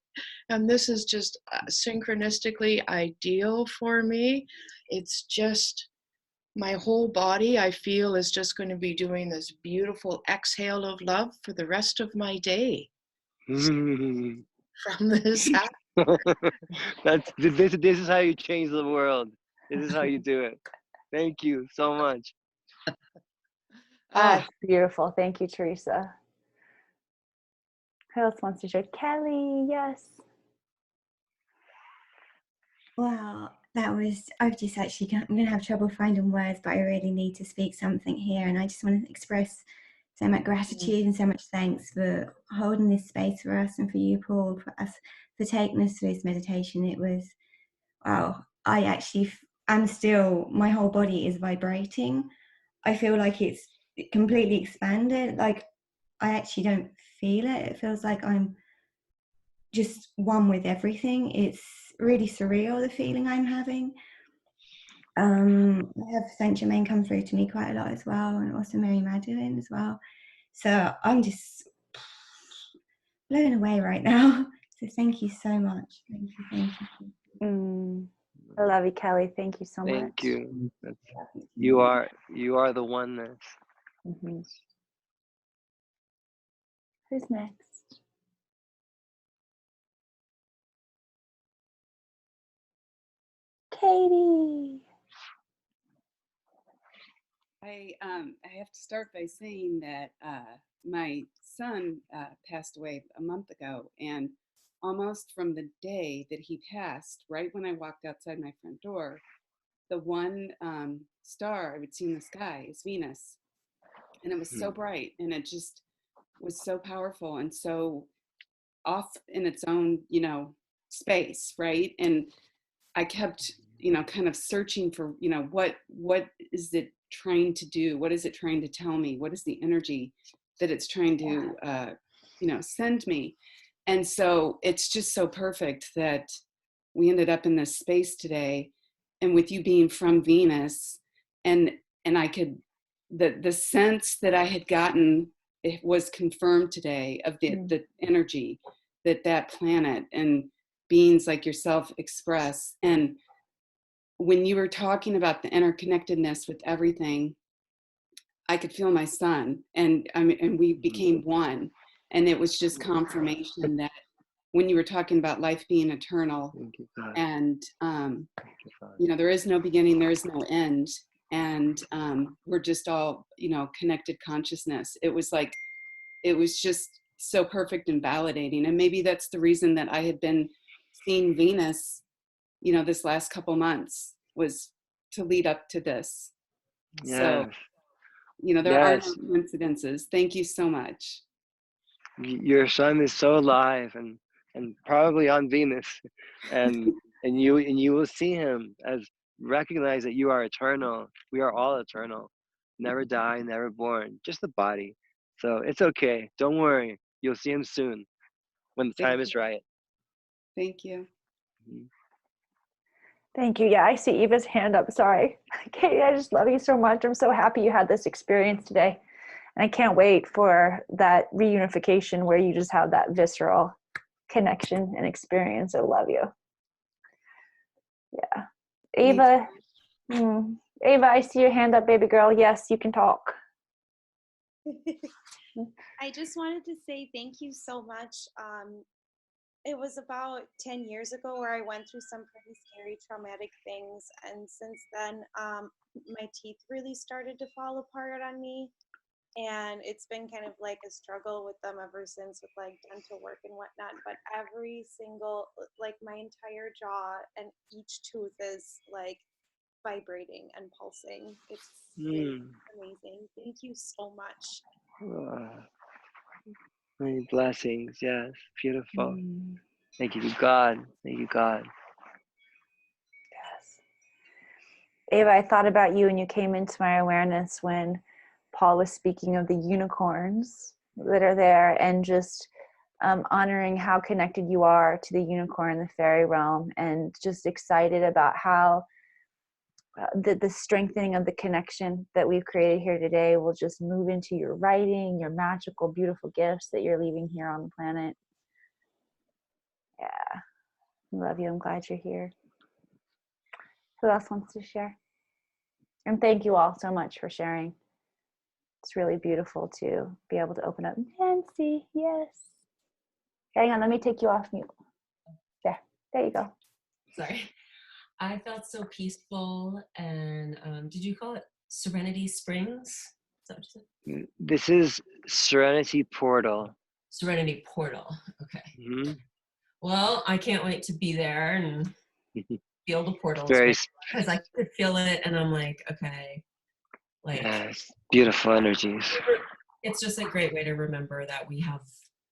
and this is just synchronistically ideal for me. It's just my whole body, I feel, is just going to be doing this beautiful exhale of love for the rest of my day. From this this is how you change the world. This is how you do it. Thank you so much. That's beautiful. Thank you, Teresa. Who else wants to share? Kelly, yes. Wow, I'm going to have trouble finding words, but I really need to speak something here. And I just want to express so much gratitude and so much thanks for holding this space for us, and for you, Paul, for taking us through this meditation. It was, wow, my whole body is vibrating. I feel like it's completely expanded. Like I actually don't feel it. It feels like I'm just one with everything. It's really surreal, the feeling I'm having. I have Saint Germain come through to me quite a lot as well, and also Mary Magdalene as well. So I'm just blown away right now. So thank you so much. Thank you. I love you, Kelly. Thank you so much. Thank you. You are the oneness. Who's next? Katie. I have to start by saying that my son passed away a month ago, and almost from the day that he passed, right when I walked outside my front door, the one star I would see in the sky is Venus, and it was so bright, and it just was so powerful and so off in its own, space, right? And I kept, kind of searching for, what is it trying to do? What is it trying to tell me? What is the energy that it's trying to, send me? And so it's just so perfect that we ended up in this space today, and with you being from Venus, and I could, the sense that I had gotten, it was confirmed today of the energy that planet and beings like yourself express. And when you were talking about the interconnectedness with everything, I could feel my son, and we became one. And it was just confirmation that when you were talking about life being eternal, and there is no beginning, there is no end, and we're just all connected consciousness. It was just so perfect and validating. And maybe that's the reason that I had been seeing Venus, this last couple months, was to lead up to this. Yes. So, there are no coincidences. Thank you so much. Your son is so alive and probably on Venus, and you will see him as recognize that you are eternal. We are all eternal, never die, never born, just the body. So it's okay. Don't worry. You'll see him soon when the time is right. Thank you. Thank you. Yeah, I see Eva's hand up. Sorry. Katie, I just love you so much. I'm so happy you had this experience today. And I can't wait for that reunification where you just have that visceral connection and experience. I love you. Yeah. Ava, Ava, I see your hand up, baby girl. Yes, you can talk. I just wanted to say thank you so much. It was about 10 years ago where I went through some pretty scary traumatic things, and since then my teeth really started to fall apart on me, and it's been kind of like a struggle with them ever since, with like dental work and whatnot. But every single, like my entire jaw and each tooth is like vibrating and pulsing. It's really amazing. Thank you so much. Many blessings. Yes, beautiful. Thank you, God. Thank you, God. Yes. Ava, I thought about you and you came into my awareness when Paul was speaking of the unicorns that are there, and just honoring how connected you are to the unicorn, the fairy realm, and just excited about how the strengthening of the connection that we've created here today will just move into your writing, your magical, beautiful gifts that you're leaving here on the planet. Yeah, I love you. I'm glad you're here. Who else wants to share? And thank you all so much for sharing. It's really beautiful to be able to open up. Nancy, yes. Hang on, let me take you off mute. There you go. Sorry. I felt so peaceful, and did you call it Serenity Springs? Is that what you said? This is Serenity Portal. Serenity Portal. Okay. Mm-hmm. Well, I can't wait to be there and feel the portals, because I could feel it, and I'm like, okay, like yes, beautiful energies. It's just a great way to remember that we have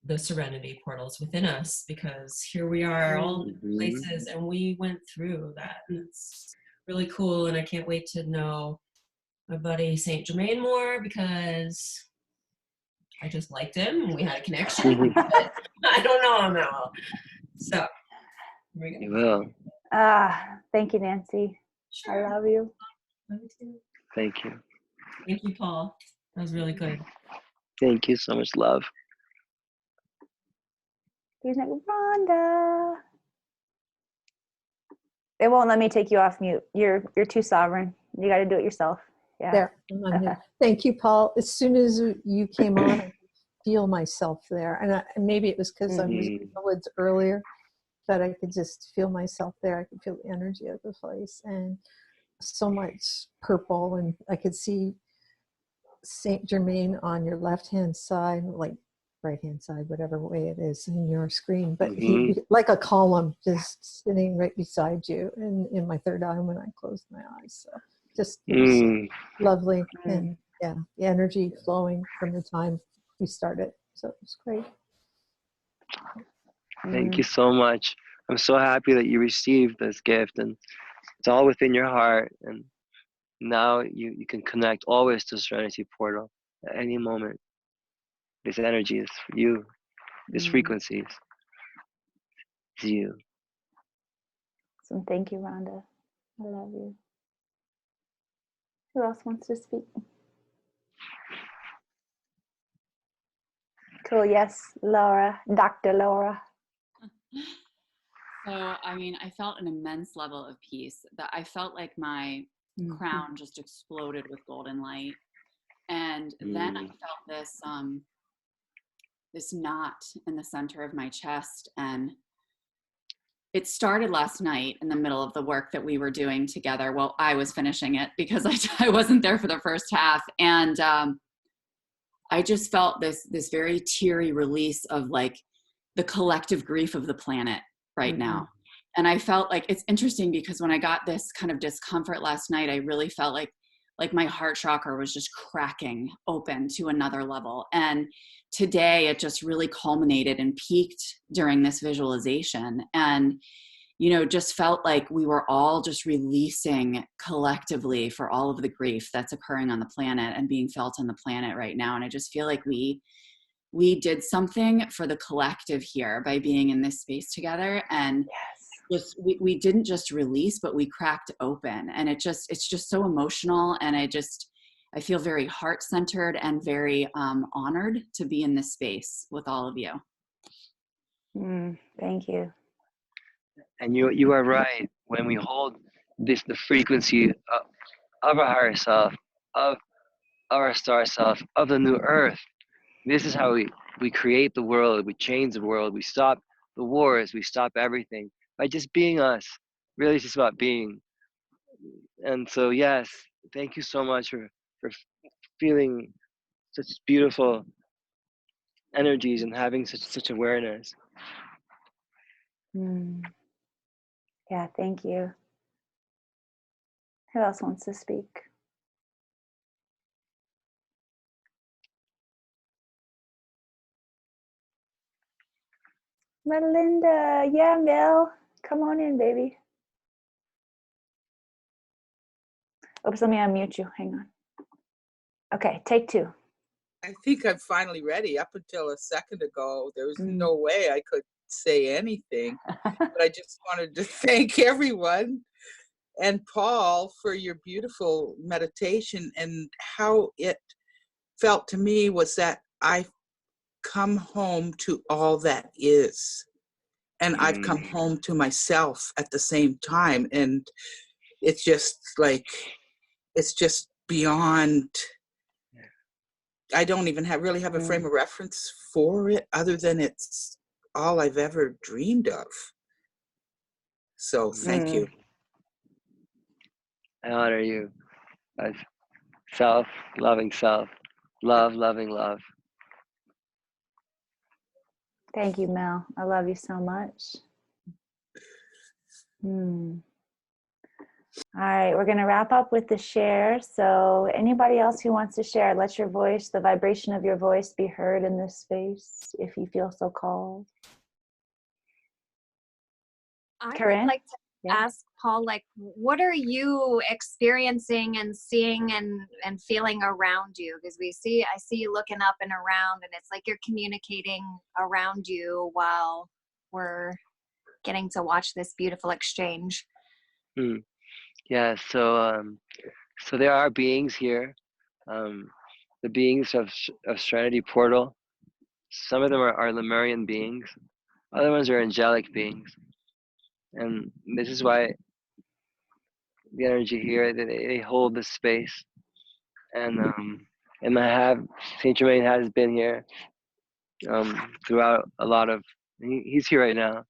the serenity portals within us, because here we are, all places, and we went through that, and it's really cool. And I can't wait to know my buddy Saint Germain more, because I just liked him and we had a connection. But I don't know him that well, so here we go. You will. Thank you, Nancy. Sure. I love you. Love you too. Thank you. Thank you, Paul. That was really good. Thank you so much, love. Who's next? Rhonda. It won't let me take you off mute. You're too sovereign. You got to do it yourself. Yeah. There. I'm here. Thank you, Paul. As soon as you came on, I could feel myself there, and maybe it was because I was in the woods earlier. but I could just feel myself there. I could feel the energy of the place, and so much purple, and I could see Saint Germain on your left-hand side, like right-hand side, whatever way it is in your screen, but he like a column just sitting right beside you, and in my third eye when I closed my eyes. So just it was lovely, and yeah, the energy flowing from the time we started. So it was great. Thank you so much. I'm so happy that you received this gift, and it's all within your heart. And now you can connect always to Serenity Portal at any moment. This energy is for you. This frequency is you. So thank you, Rhonda. I love you. Who else wants to speak? Cool. Yes, Laura, Dr. Laura. So, I mean, I felt an immense level of peace. That I felt like my crown just exploded with golden light, and then I felt this this knot in the center of my chest, and it started last night in the middle of the work that we were doing together. Well, I was finishing it because I wasn't there for the first half, and I just felt this very teary release of like the collective grief of the planet right now. And I felt like it's interesting because when I got this kind of discomfort last night, I really felt like my heart chakra was just cracking open to another level. And today it just really culminated and peaked during this visualization. And, you know, just felt like we were all just releasing collectively for all of the grief that's occurring on the planet and being felt on the planet right now. And I just feel like we did something for the collective here by being in this space together. And we didn't just release, but we cracked open. And it's just so emotional. And I feel very heart-centered and very honored to be in this space with all of you. Thank you. And you are right. When we hold the frequency of our higher self, of our star self, of the new earth, this is how we create the world, we change the world, we stop the wars, we stop everything by just being us. Really, it's just about being. And so, yes, thank you so much for feeling such beautiful energies and having such awareness. Yeah, thank you. Who else wants to speak? Melinda, yeah, Mel, come on in, baby. Oops, let me unmute you. Hang on. Okay, take two. I think I'm finally ready. Up until a second ago, there was no way I could say anything. But I just wanted to thank everyone and Paul for your beautiful meditation, and how it felt to me was that I've come home to all that is. And I've come home to myself at the same time. And it's just like, it's just beyond, I don't even really have a frame of reference for it, other than it's all I've ever dreamed of. So thank you. I honor you as self, loving self, love, loving love. Thank you, Mel. I love you so much. All right, we're going to wrap up with the share. So anybody else who wants to share, let your voice, the vibration of your voice, be heard in this space if you feel so called. I Corinne? would like to ask Paul, like, what are you experiencing and seeing and feeling around you? Because I see you looking up and around, and it's like you're communicating around you while we're getting to watch this beautiful exchange. Yeah, so there are beings here, the beings of Serenity Portal. Some of them are Lemurian beings, other ones are angelic beings, and this is why the energy here, they hold this space. And Saint Germain has been here throughout a lot of. He's here right now,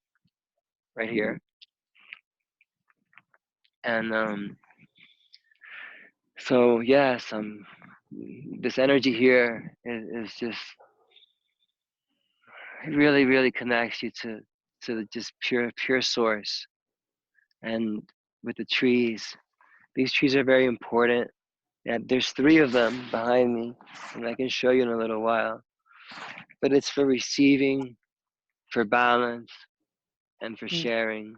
right here. And so yes, this energy here is just, it really, really connects you to just pure source. And with the trees, these trees are very important. Yeah, there's 3 of them behind me, and I can show you in a little while. But it's for receiving, for balance, and for sharing.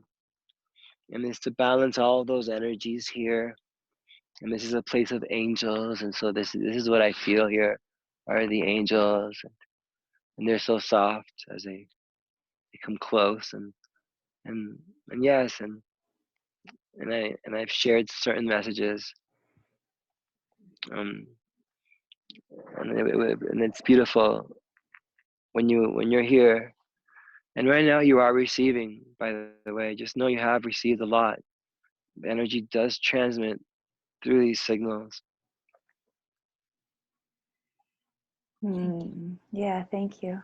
And it's to balance all of those energies here. And this is a place of angels, and so this is what I feel here are the angels, and they're so soft as they come close, and yes, and I've shared certain messages, and it's beautiful when you're here. And right now you are receiving, by the way. Just know you have received a lot. The energy does transmit through these signals. Yeah, thank you.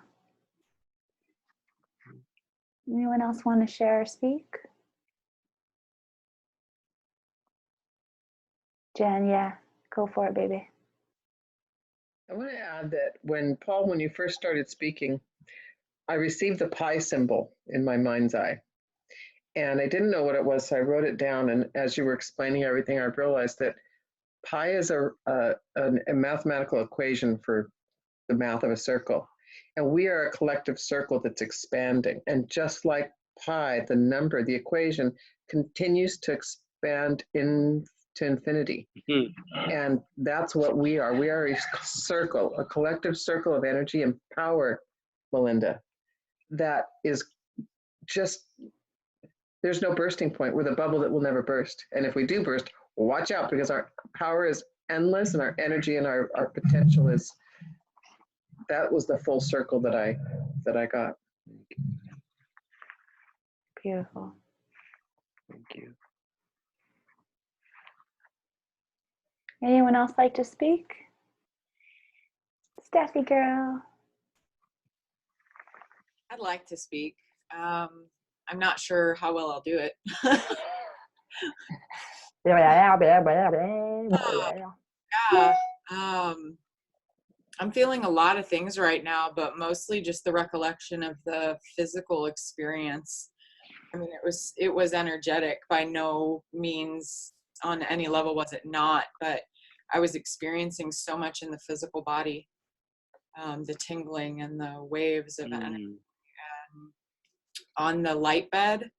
Anyone else want to share or speak? Jen, yeah, go for it, baby. I want to add that when you first started speaking, I received the pi symbol in my mind's eye. And I didn't know what it was, so I wrote it down. And as you were explaining everything, I realized that pi is a mathematical equation for the math of a circle. And we are a collective circle that's expanding. And just like pi, the number, the equation, continues to expand into infinity. And that's what we are. We are a circle, a collective circle of energy and power, Melinda, that is just, there's no bursting point. We're the bubble that will never burst. And if we do burst, watch out, because our power is endless and our energy and our potential is, that was the full circle that I got. Beautiful. Thank you. Anyone else like to speak? Steffi girl. I'd like to speak. I'm not sure how well I'll do it. Yeah. I'm feeling a lot of things right now, but mostly just the recollection of the physical experience. I mean, it was energetic. By no means on any level was it not, but I was experiencing so much in the physical body, the tingling and the waves of energy. And on the light bed,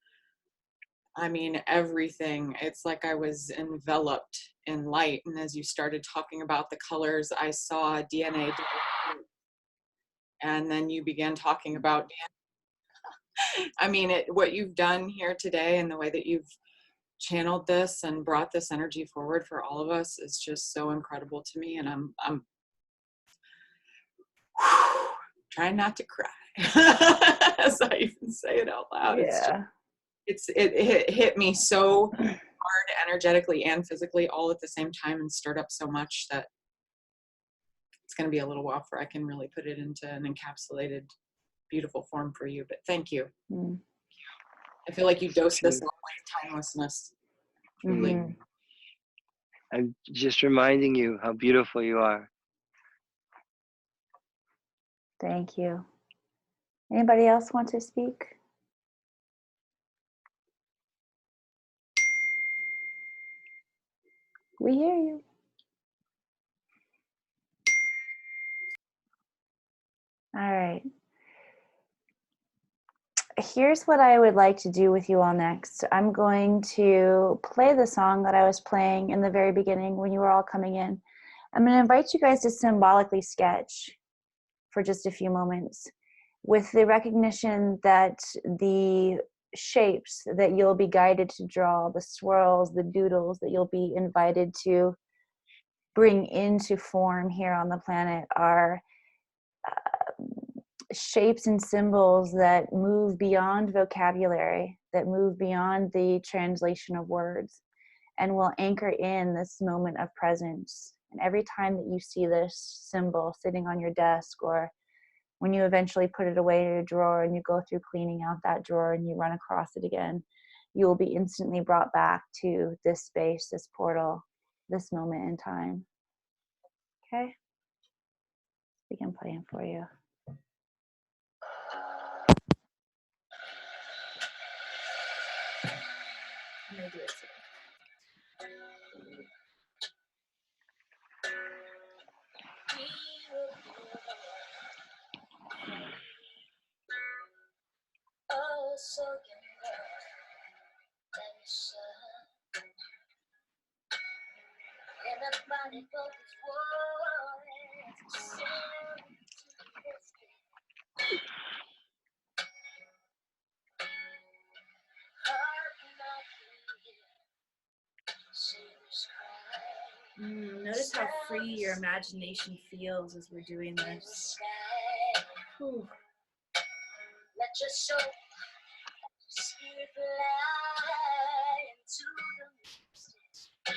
I mean, everything. It's like I was enveloped in light. And as you started talking about the colors, I saw DNA. And then you began talking about DNA. I mean, what you've done here today and the way that you've channeled this and brought this energy forward for all of us is just so incredible to me. And I'm trying not to cry as I even say it out loud. Yeah. It hit me so hard energetically and physically all at the same time, and stirred up so much that it's going to be a little while before I can really put it into an encapsulated, beautiful form for you. But thank you. I feel like you dosed this with timelessness. Truly. I'm just reminding you how beautiful you are. Thank you. Anybody else want to speak? We hear you. All right. Here's what I would like to do with you all next. I'm going to play the song that I was playing in the very beginning when you were all coming in. I'm going to invite you guys to symbolically sketch for just a few moments with the recognition that the shapes that you'll be guided to draw, the swirls, the doodles that you'll be invited to bring into form here on the planet are shapes and symbols that move beyond vocabulary, that move beyond the translation of words, and will anchor in this moment of presence. And every time that you see this symbol sitting on your desk or when you eventually put it away in a drawer and you go through cleaning out that drawer and you run across it again, you will be instantly brought back to this space, this portal, this moment in time. Okay? Begin playing for you. I'm gonna do it too. Oh, so everybody go notice how free your imagination feels as we're doing this. Whew. Let your soul spirit fly into the mystic.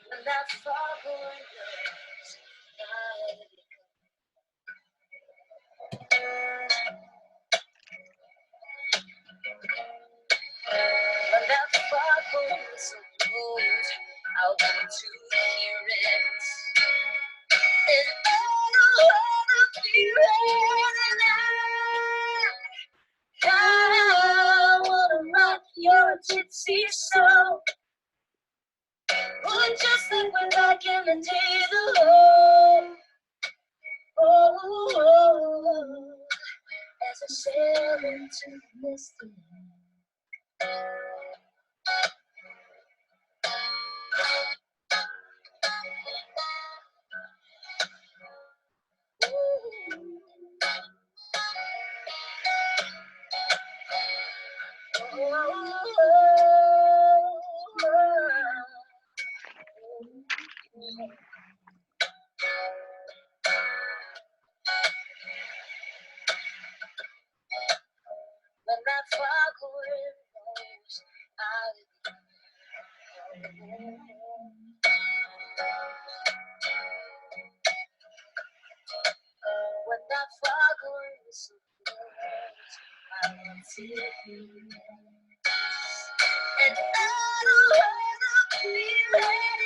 When that foghorn goes when that foghorn whistle blows, I want to hear it. And all the world feeling, and I wanna rock your gypsy soul. Oh, just like we're back in the days of old. Oh, as I sail into the misty. When that foghorn blows, when that foghorn whistle blows, I want to hear it. And all the world will be ready.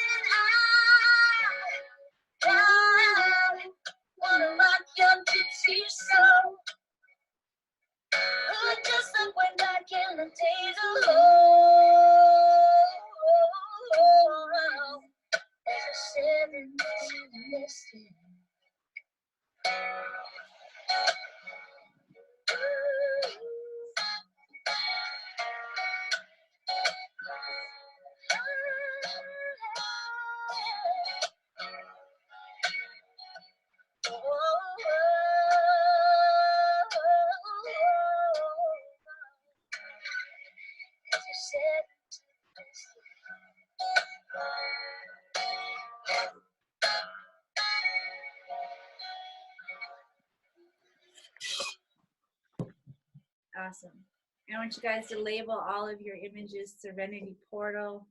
I wanna rock your gypsy soul. Oh, just like we're back in the days of old. As I said into the misty. Awesome. I want you guys to label all of your images Serenity Portal.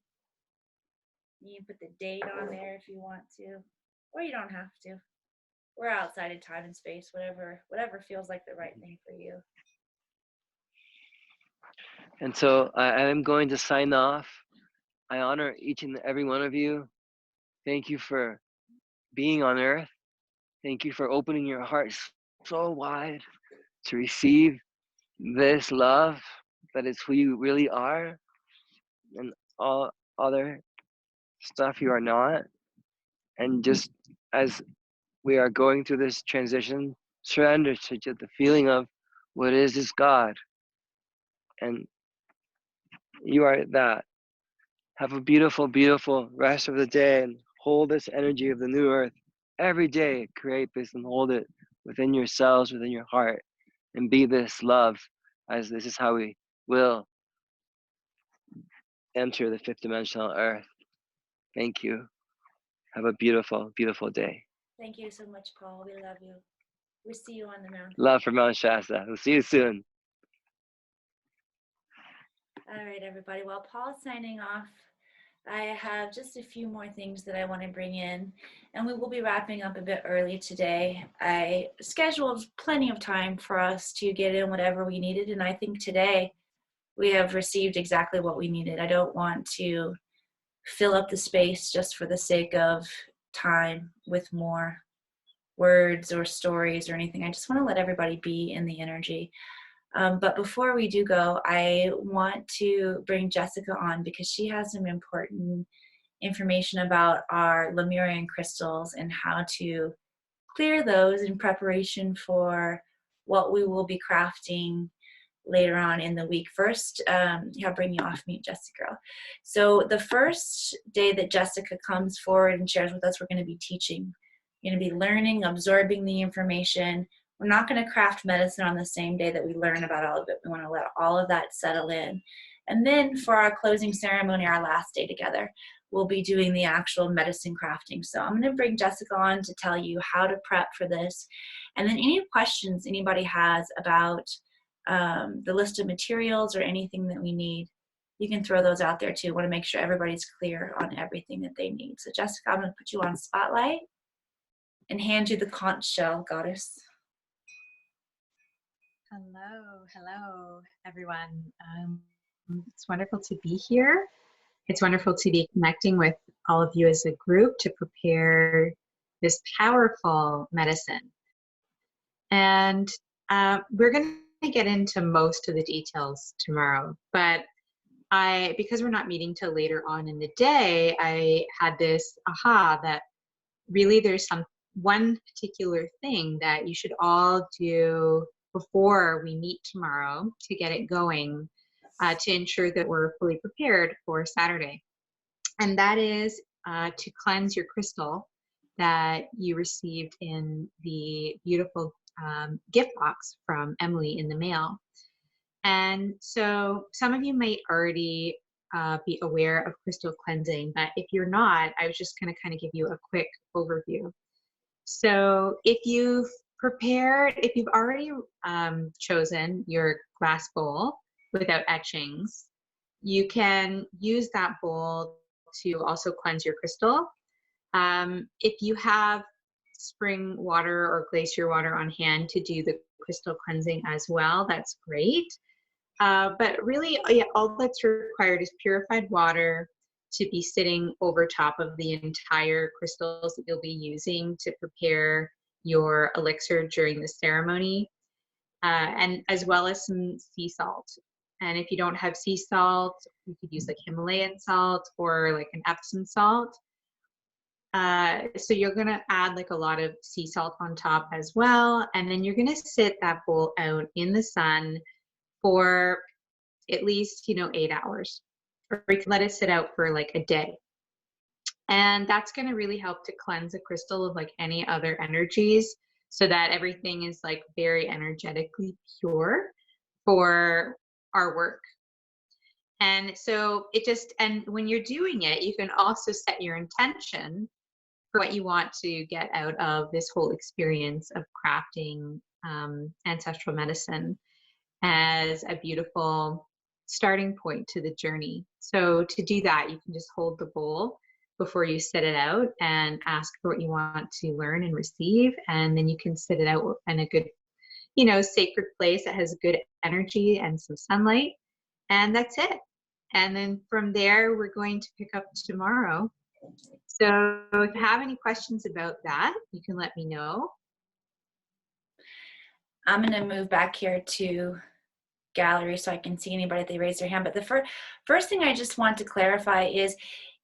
You can put the date on there if you want to, or you don't have to. We're outside of time and space, whatever feels like the right thing for you. And so I am going to sign off. I honor each and every one of you. Thank you for being on earth. Thank you for opening your hearts so wide to receive this love that is who you really are, and all other stuff you are not. And just as we are going through this transition, surrender to just the feeling of what is this God. And you are that. Have a beautiful, beautiful rest of the day, and hold this energy of the new earth every day. Create this and hold it within yourselves, within your heart, and be this love, as this is how we will enter the fifth dimensional earth. Thank you. Have a beautiful, beautiful day. Thank you so much, Paul. We love you. We'll see you on the mountain. Love from Mount Shasta. We'll see you soon. All right, everybody. While Paul's signing off, I have just a few more things that I want to bring in, and we will be wrapping up a bit early today. I scheduled plenty of time for us to get in whatever we needed, and I think today we have received exactly what we needed. I don't want to fill up the space just for the sake of time with more words or stories or anything. I just want to let everybody be in the energy. But before we do go, I want to bring Jessica on because she has some important information about our Lemurian crystals and how to clear those in preparation for what we will be crafting later on in the week. First, I'll bring you off mute, Jessica. So the first day that Jessica comes forward and shares with us, we're going to be teaching. We're going to be learning, absorbing the information. We're not going to craft medicine on the same day that we learn about all of it. We want to let all of that settle in. And then for our closing ceremony, our last day together, we'll be doing the actual medicine crafting. So I'm going to bring Jessica on to tell you how to prep for this. And then any questions anybody has about the list of materials or anything that we need, you can throw those out there too. I want to make sure everybody's clear on everything that they need. So Jessica, I'm going to put you on spotlight and hand you the conch shell, goddess. Hello, everyone. It's wonderful to be here. It's wonderful to be connecting with all of you as a group to prepare this powerful medicine. And we're going to get into most of the details tomorrow, but because we're not meeting till later on in the day, I had this aha that really there's one particular thing that you should all do before we meet tomorrow to get it going, to ensure that we're fully prepared for Saturday. And that is to cleanse your crystal that you received in the beautiful gift box from Emily in the mail. And so some of you might already be aware of crystal cleansing, but if you're not, I was just going to kind of give you a quick overview. So if you've already chosen your glass bowl without etchings, you can use that bowl to also cleanse your crystal. If you have spring water or glacier water on hand to do the crystal cleansing as well, that's great. But really, all that's required is purified water to be sitting over top of the entire crystals that you'll be using to prepare your elixir during the ceremony, and as well as some sea salt. And if you don't have sea salt, you could use like Himalayan salt or like an Epsom salt. So you're gonna add like a lot of sea salt on top as well. And then you're gonna sit that bowl out in the sun for at least, 8 hours. Or you can let it sit out for like a day. And that's gonna really help to cleanse the crystal of like any other energies so that everything is like very energetically pure for our work. And so and when you're doing it, you can also set your intention for what you want to get out of this whole experience of crafting ancestral medicine as a beautiful starting point to the journey. So to do that, you can just hold the bowl before you set it out and ask for what you want to learn and receive. And then you can sit it out in a good, sacred place that has good energy and some sunlight. And that's it. And then from there, we're going to pick up tomorrow. So if you have any questions about that, you can let me know. I'm going to move back here to gallery so I can see anybody if they raise their hand. But the first thing I just want to clarify is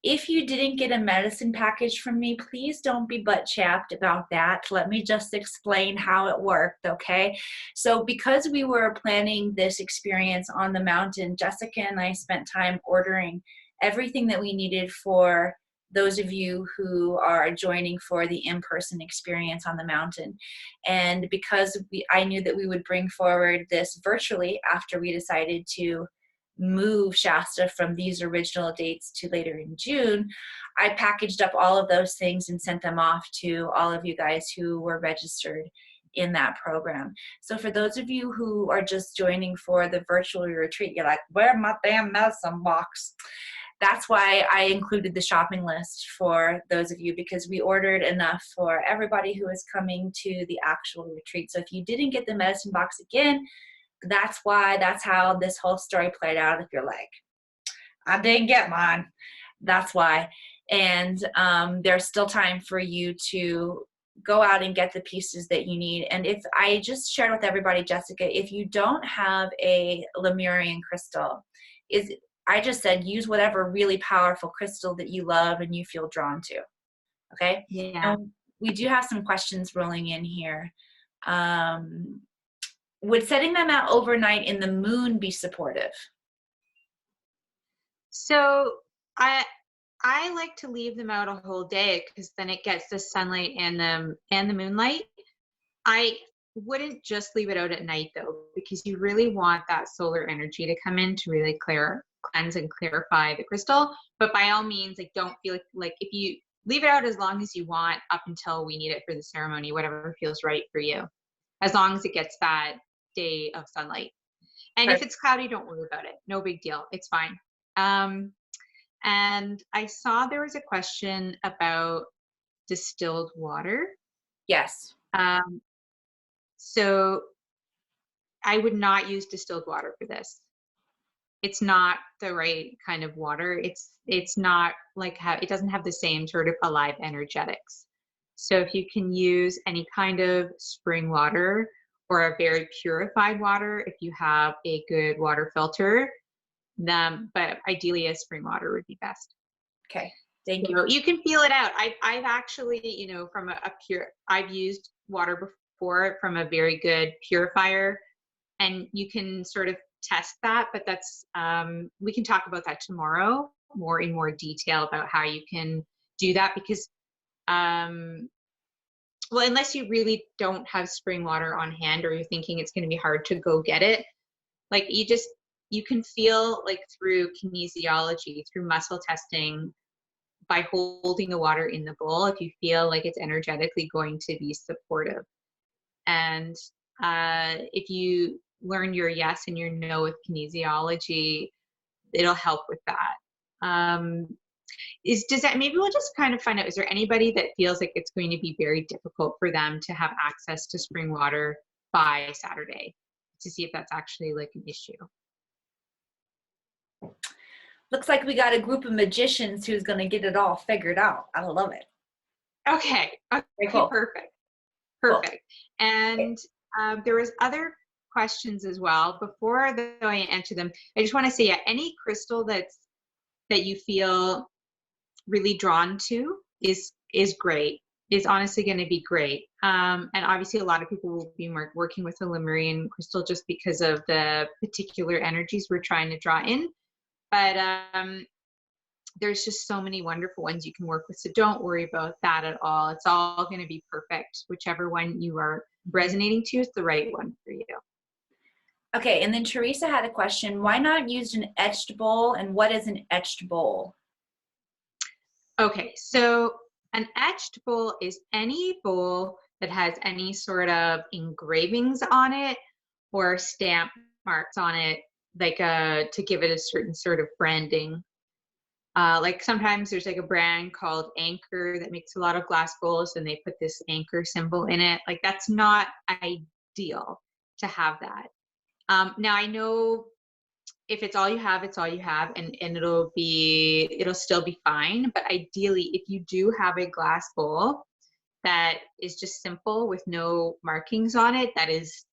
if you didn't get a medicine package from me, please don't be butt chapped about that. Let me just explain how it worked, okay? So because we were planning this experience on the mountain, Jessica and I spent time ordering everything that we needed for those of you who are joining for the in-person experience on the mountain. And because I knew that we would bring forward this virtually after we decided to move Shasta from these original dates to later in June, I packaged up all of those things and sent them off to all of you guys who were registered in that program. So for those of you who are just joining for the virtual retreat, you're like, where's my damn medicine box? That's why I included the shopping list for those of you, because we ordered enough for everybody who is coming to the actual retreat. So if you didn't get the medicine box again, that's why, that's how this whole story played out. If you're like, I didn't get mine, that's why. And there's still time for you to go out and get the pieces that you need. And if I just shared with everybody, Jessica, if you don't have a Lemurian crystal, I just said use whatever really powerful crystal that you love and you feel drawn to. Okay? Yeah. We do have some questions rolling in here. Would setting them out overnight in the moon be supportive? So I like to leave them out a whole day because then it gets the sunlight and the moonlight. I wouldn't just leave it out at night though, because you really want that solar energy to come in to really cleanse and clarify the crystal. But by all means, like, don't feel like if you leave it out as long as you want up until we need it for the ceremony, whatever feels right for you, as long as it gets that day of sunlight. And if it's cloudy, don't worry about it. No big deal. It's fine. And I saw there was a question about distilled water. Yes. So I would not use distilled water for this. It's not the right kind of water. It's not like it doesn't have the same sort of alive energetics. So if you can use any kind of spring water or a very purified water, if you have a good water filter, but ideally a spring water would be best. Okay, thank you. You can feel it out. I've actually, from I've used water before from a very good purifier, and you can sort of test that, but that's, we can talk about that tomorrow in more detail about how you can do that, because, well, unless you really don't have spring water on hand or you're thinking it's going to be hard to go get it, like you can feel like through kinesiology, through muscle testing, by holding the water in the bowl, if you feel like it's energetically going to be supportive. And if you learn your yes and your no with kinesiology, it'll help with that. Maybe we'll just kind of find out, is there anybody that feels like it's going to be very difficult for them to have access to spring water by Saturday, to see if that's actually like an issue? Looks like we got a group of magicians who's going to get it all figured out. I love it. Okay. Cool. Perfect. Cool. And there was other questions as well. Before I answer them, I just want to say, any crystal that you feel really drawn to is great. Is honestly going to be great. And obviously a lot of people will be working with a Lemurian crystal just because of the particular energies we're trying to draw in. But there's just so many wonderful ones you can work with. So don't worry about that at all. It's all going to be perfect. Whichever one you are resonating to is the right one for you. Okay, and then Teresa had a question. Why not use an etched bowl, and what is an etched bowl? Okay, so an etched bowl is any bowl that has any sort of engravings on it or stamp marks on it, like to give it a certain sort of branding. Like sometimes there's like a brand called Anchor that makes a lot of glass bowls, and they put this anchor symbol in it. Like, that's not ideal to have that. Now I know if it's all you have, it's all you have, and it'll still be fine. But ideally, if you do have a glass bowl that is just simple with no markings on it, that is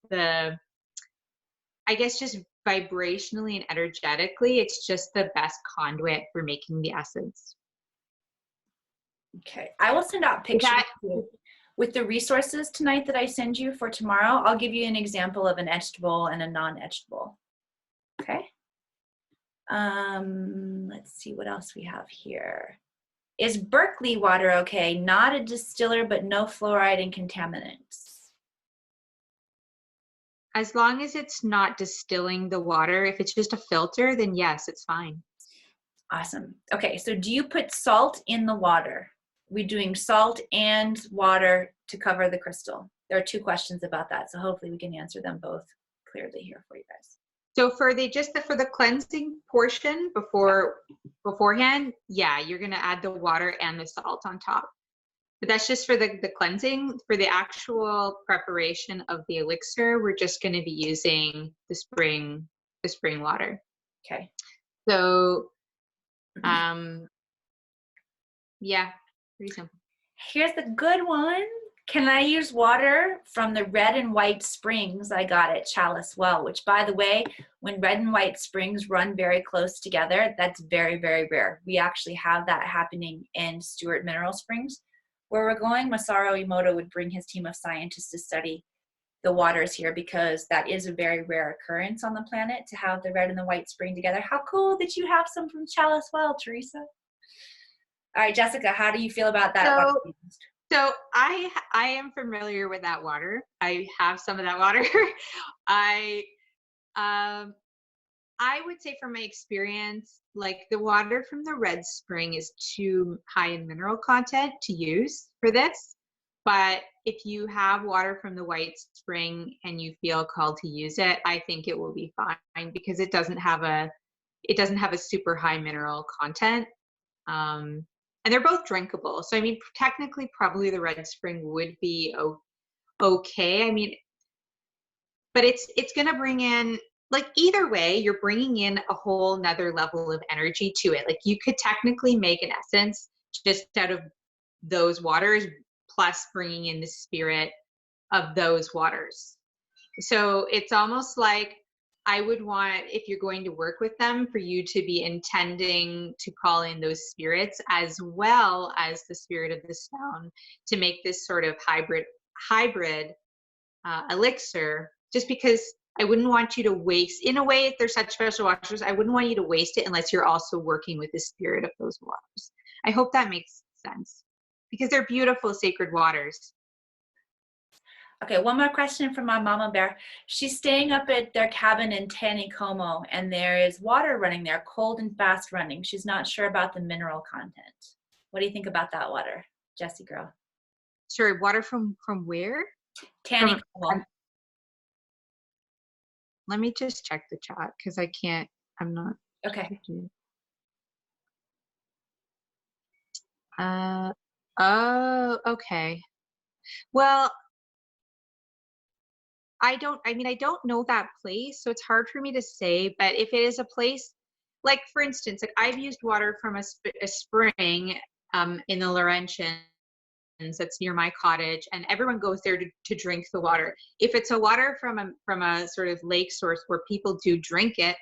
I guess just vibrationally and energetically, it's just the best conduit for making the essence. Okay, I will send out pictures with the resources tonight that I send you for tomorrow. I'll give you an example of an etched bowl and a non-etched bowl. Okay. Let's see what else we have here. Is Berkeley water okay? Not a distiller, but no fluoride and contaminants. As long as it's not distilling the water, if it's just a filter, then yes, it's fine. Awesome. Okay, so do you put salt in the water? We're doing salt and water to cover the crystal. There are two questions about that, so hopefully we can answer them both clearly here for you guys. So for the cleansing portion beforehand, yeah, you're gonna add the water and the salt on top. But that's just for the cleansing. For the actual preparation of the elixir, we're just gonna be using the spring water. Okay. So yeah, pretty simple. Here's the good one. Can I use water from the red and white springs I got at Chalice Well? Which, by the way, when red and white springs run very close together, that's very, very rare. We actually have that happening in Stewart Mineral Springs. Where we're going, Masaru Emoto would bring his team of scientists to study the waters here because that is a very rare occurrence on the planet to have the red and the white spring together. How cool that you have some from Chalice Well, Teresa. All right, Jessica, how do you feel about that? So I am familiar with that water. I have some of that water. I would say from my experience, like the water from the red spring is too high in mineral content to use for this. But if you have water from the white spring and you feel called to use it, I think it will be fine because it doesn't have a super high mineral content. And they're both drinkable. So, I mean, technically, probably the red spring would be okay. I mean, but it's going to bring in, like, either way, you're bringing in a whole nother level of energy to it. Like, you could technically make an essence just out of those waters, plus bringing in the spirit of those waters. So it's almost like I would want, if you're going to work with them, for you to be intending to call in those spirits as well as the spirit of the stone to make this sort of hybrid elixir, just because I wouldn't want you to waste, in a way, if they're such special waters, I wouldn't want you to waste it unless you're also working with the spirit of those waters. I hope that makes sense because they're beautiful sacred waters. Okay, one more question from my mama bear. She's staying up at their cabin in Taneycomo, and there is water running there, cold and fast running. She's not sure about the mineral content. What do you think about that water, Jessie girl? Sorry, water from where? Taneycomo. Let me just check the chat because I'm not. Okay. Oh, okay. Well, I don't know that place, so it's hard for me to say, but if it is a place, like for instance, like I've used water from a spring in the Laurentians that's near my cottage, and everyone goes there to drink the water. If it's a water from a sort of lake source where people do drink it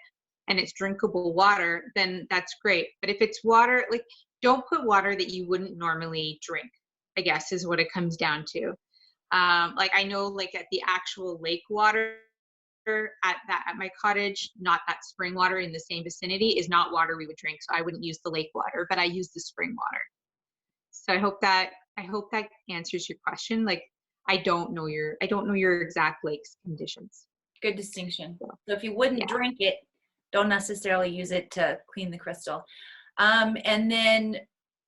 and it's drinkable water, then that's great. But if it's water, like, don't put water that you wouldn't normally drink, I guess is what it comes down to. Like I know, like at the actual lake water at my cottage, not that spring water in the same vicinity, is not water we would drink. So I wouldn't use the lake water, but I use the spring water. So I hope that answers your question. Like I don't know your exact lake's conditions. Good distinction. So if you wouldn't drink it, don't necessarily use it to clean the crystal. And then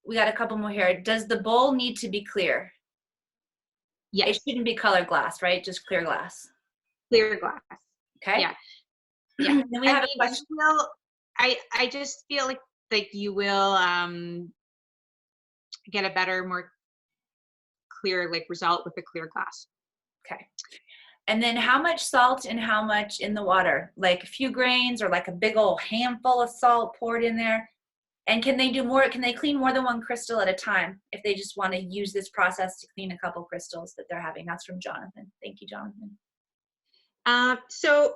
we got a couple more here. Does the bowl need to be clear? Yes. It shouldn't be colored glass, right? Just clear glass. Clear glass. Okay. Yeah. Yeah. Then we have a question. I just feel like you will get a better, more clear result with the clear glass. Okay. And then how much salt and how much in the water? Like a few grains or like a big old handful of salt poured in there? And can they do more? Can they clean more than one crystal at a time if they just want to use this process to clean a couple crystals that they're having? That's from Jonathan. Thank you, Jonathan. So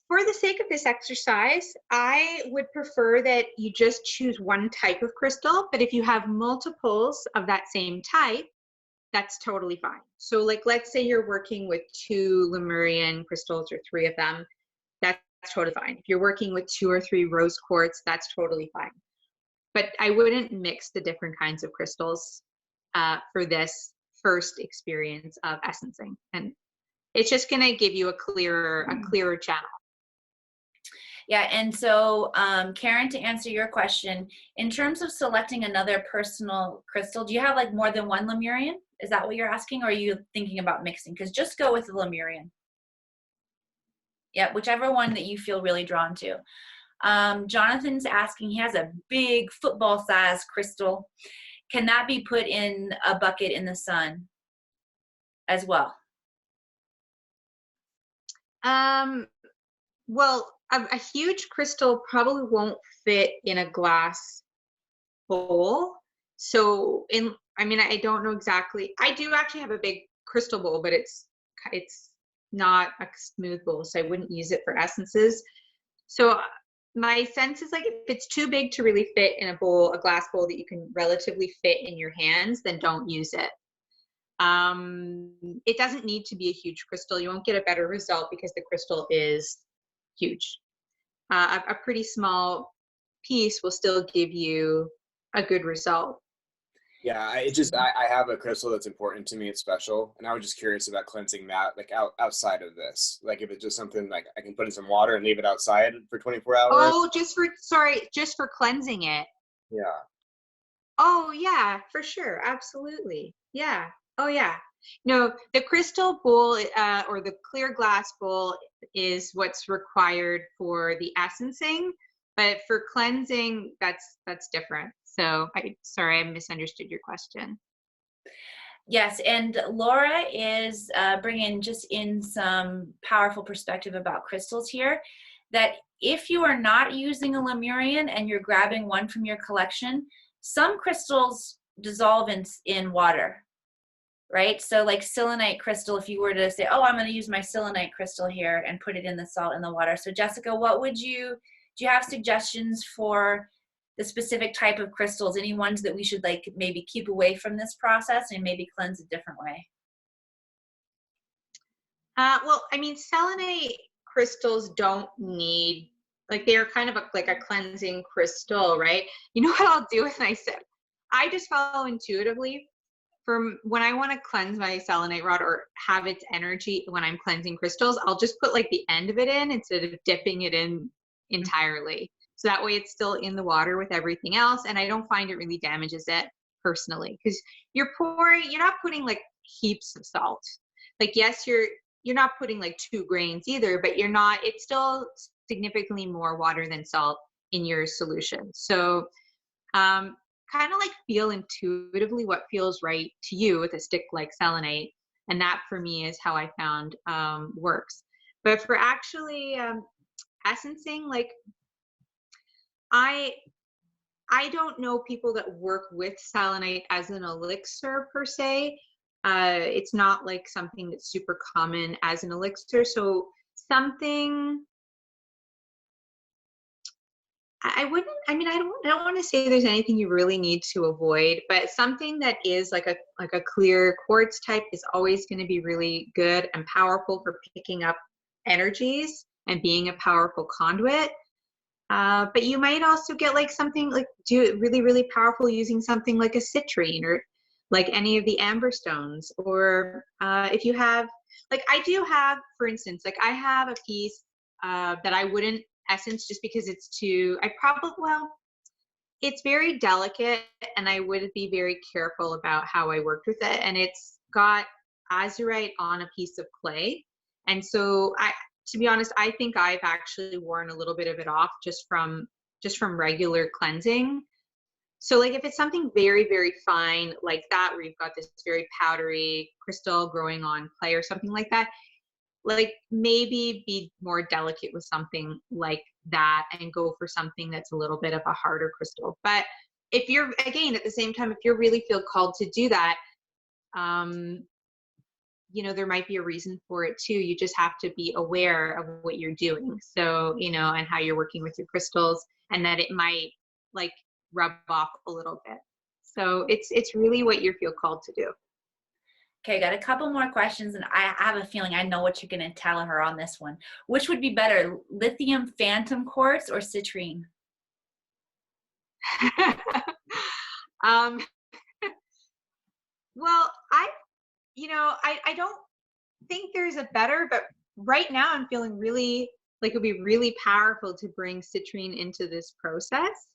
for the sake of this exercise, I would prefer that you just choose one type of crystal, but if you have multiples of that same type, that's totally fine. So like, let's say you're working with 2 Lemurian crystals or 3 of them, that's totally fine. If you're working with 2 or 3 rose quartz, that's totally fine. But I wouldn't mix the different kinds of crystals for this first experience of essencing. And it's just gonna give you a clearer channel. Yeah, and so Karen, to answer your question, in terms of selecting another personal crystal, do you have like more than one Lemurian? Is that what you're asking, or are you thinking about mixing? Because just go with the Lemurian. Yeah, whichever one that you feel really drawn to. Jonathan's asking, he has a big football-sized crystal. Can that be put in a bucket in the sun as well? Well, a huge crystal probably won't fit in a glass bowl. So I don't know exactly. I do actually have a big crystal bowl, but it's not a smooth bowl, so I wouldn't use it for essences. So my sense is like if it's too big to really fit in a bowl, a glass bowl that you can relatively fit in your hands, then don't use it. It doesn't need to be a huge crystal. You won't get a better result because the crystal is huge. A pretty small piece will still give you a good result. Yeah, I have a crystal that's important to me. It's special, and I was just curious about cleansing that, like outside of this. Like if it's just something like I can put in some water and leave it outside for 24 hours. Oh, just for cleansing it. Yeah. Oh yeah, for sure, absolutely. Yeah. Oh yeah. No, the crystal bowl or the clear glass bowl is what's required for the essencing, but for cleansing, that's different. So sorry, I misunderstood your question. Yes, and Laura is bringing just in some powerful perspective about crystals here, that if you are not using a Lemurian and you're grabbing one from your collection, some crystals dissolve in water, right? So like selenite crystal, if you were to say, oh, I'm going to use my selenite crystal here and put it in the salt in the water. So Jessica, do you have suggestions for the specific type of crystals? Any ones that we should like maybe keep away from this process and maybe cleanse a different way? Well, I mean, selenite crystals don't need, like they're kind of like a cleansing crystal, right? You know what I'll do with I just follow intuitively. From when I want to cleanse my selenite rod or have its energy when I'm cleansing crystals, I'll just put like the end of it in instead of dipping it in entirely. So that way it's still in the water with everything else, and I don't find it really damages it personally, because you're not putting like heaps of salt. Like yes, you're not putting like 2 grains either, but it's still significantly more water than salt in your solution. So kind of like feel intuitively what feels right to you with a stick like selenite, and that for me is how I found works. But for actually essencing, like I don't know people that work with selenite as an elixir per se. It's not like something that's super common as an elixir. So something I don't want to say there's anything you really need to avoid, but something that is like a clear quartz type is always going to be really good and powerful for picking up energies and being a powerful conduit. But you might also get like something like really, really powerful using something like a citrine or like any of the amber stones. Or if you have, like I do have, for instance, like I have a piece that I wouldn't essence just because it's it's very delicate and I would be very careful about how I worked with it. And it's got azurite on a piece of clay. And so to be honest, I think I've actually worn a little bit of it off just from regular cleansing. So like if it's something very, very fine like that, where you've got this very powdery crystal growing on clay or something like that, like maybe be more delicate with something like that and go for something that's a little bit of a harder crystal. But if you're, again, at the same time, if you really feel called to do that, there might be a reason for it too. You just have to be aware of what you're doing. So, and how you're working with your crystals, and that it might like rub off a little bit. So it's really what you feel called to do. Okay, got a couple more questions, and I have a feeling I know what you're going to tell her on this one. Which would be better, lithium phantom quartz or citrine? Well, I don't think there's a better, but right now I'm feeling really like it would be really powerful to bring citrine into this process.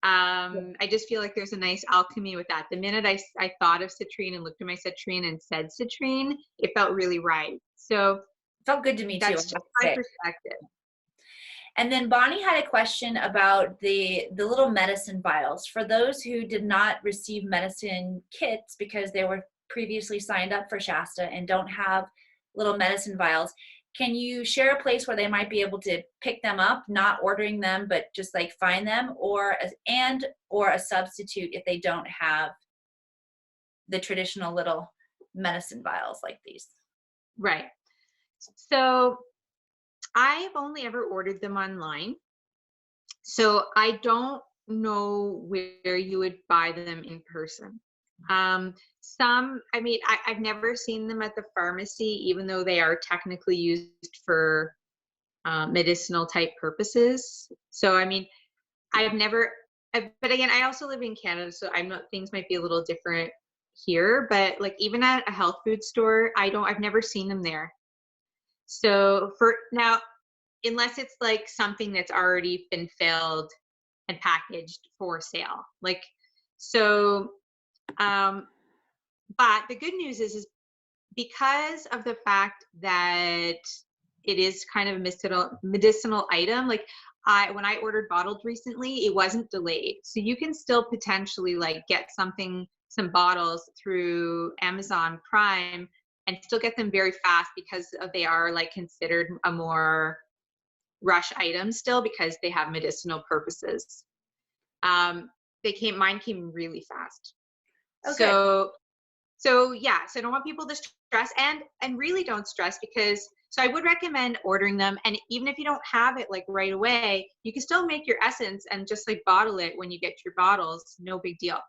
I just feel like there's a nice alchemy with that. The minute I thought of citrine and looked at my citrine and said citrine, it felt really right. So Felt good to me too. That's just my perspective. And then Bonnie had a question about the little medicine vials. For those who did not receive medicine kits because they were previously signed up for Shasta and don't have little medicine vials, can you share a place where they might be able to pick them up, not ordering them, but just like find them, or a substitute if they don't have the traditional little medicine vials like these? Right. So I've only ever ordered them online. So I don't know where you would buy them in person. I've never seen them at the pharmacy, even though they are technically used for medicinal type purposes. So, I mean, but again, I also live in Canada, so things might be a little different here, but like even at a health food store, I've never seen them there. So for now, unless it's like something that's already been filled and packaged for sale, but the good news is because of the fact that it is kind of a medicinal item, when I ordered bottled recently, it wasn't delayed. So you can still potentially get some bottles through Amazon Prime and still get them very fast because they are considered a more rush item still because they have medicinal purposes. Mine came really fast. Okay. So yeah, so I don't want people to stress and really don't stress so I would recommend ordering them. And even if you don't have it right away, you can still make your essence and just bottle it when you get your bottles, no big deal.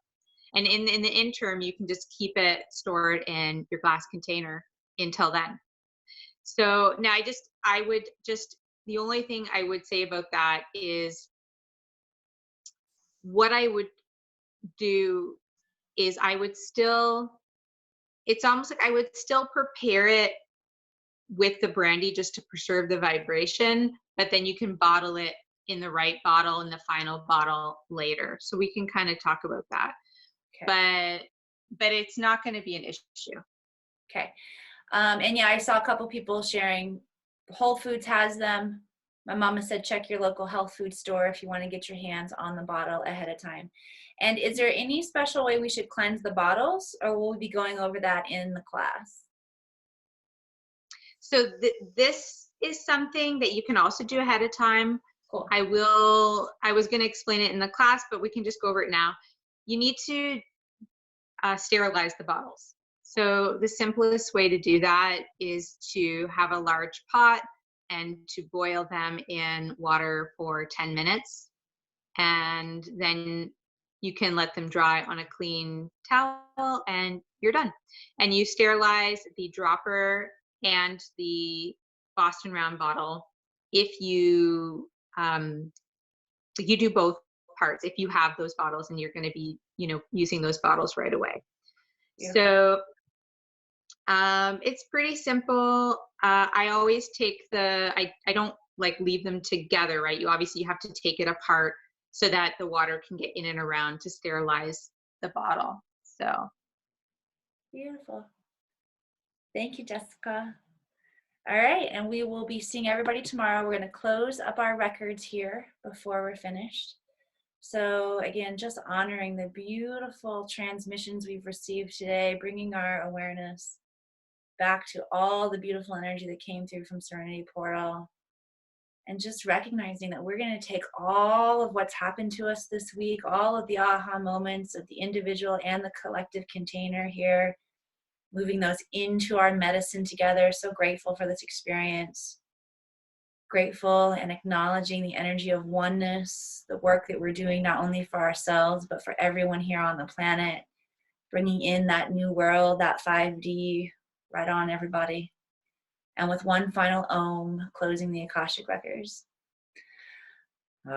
And in the interim, you can just keep it stored in your glass container until then. So now the only thing I would say about that is what I would do is it's almost like I would still prepare it with the brandy just to preserve the vibration, but then you can bottle it in the right bottle in the final bottle later. So we can kind of talk about that. Okay. But it's not going to be an issue. Okay. And yeah, I saw a couple people sharing Whole Foods has them. My mama said check your local health food store if you want to get your hands on the bottle ahead of time. And is there any special way we should cleanse the bottles, or will we be going over that in the class? So this is something that you can also do ahead of time. Cool. I was going to explain it in the class, but we can just go over it now. You need to sterilize the bottles. So the simplest way to do that is to have a large pot and to boil them in water for 10 minutes. And then you can let them dry on a clean towel and you're done. And you sterilize the dropper and the Boston round bottle if you you do both parts if you have those bottles and you're going to be using those bottles right away. Yeah. So it's pretty simple. I always take I don't leave them together, right? You have to take it apart so that the water can get in and around to sterilize the bottle. So beautiful. Thank you, Jessica. All right, and we will be seeing everybody tomorrow. We're going to close up our records here before we're finished. So again, just honoring the beautiful transmissions we've received today, bringing our awareness back to all the beautiful energy that came through from Serenity Portal, and just recognizing that we're going to take all of what's happened to us this week, all of the aha moments of the individual and the collective container here, moving those into our medicine together. So grateful for this experience. Grateful and acknowledging the energy of oneness, the work that we're doing not only for ourselves, but for everyone here on the planet, bringing in that new world, that 5D, right on everybody. And with one final Om, closing the Akashic records. The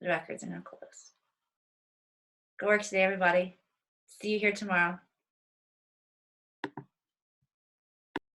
records are now closed. Good work today, everybody. See you here tomorrow.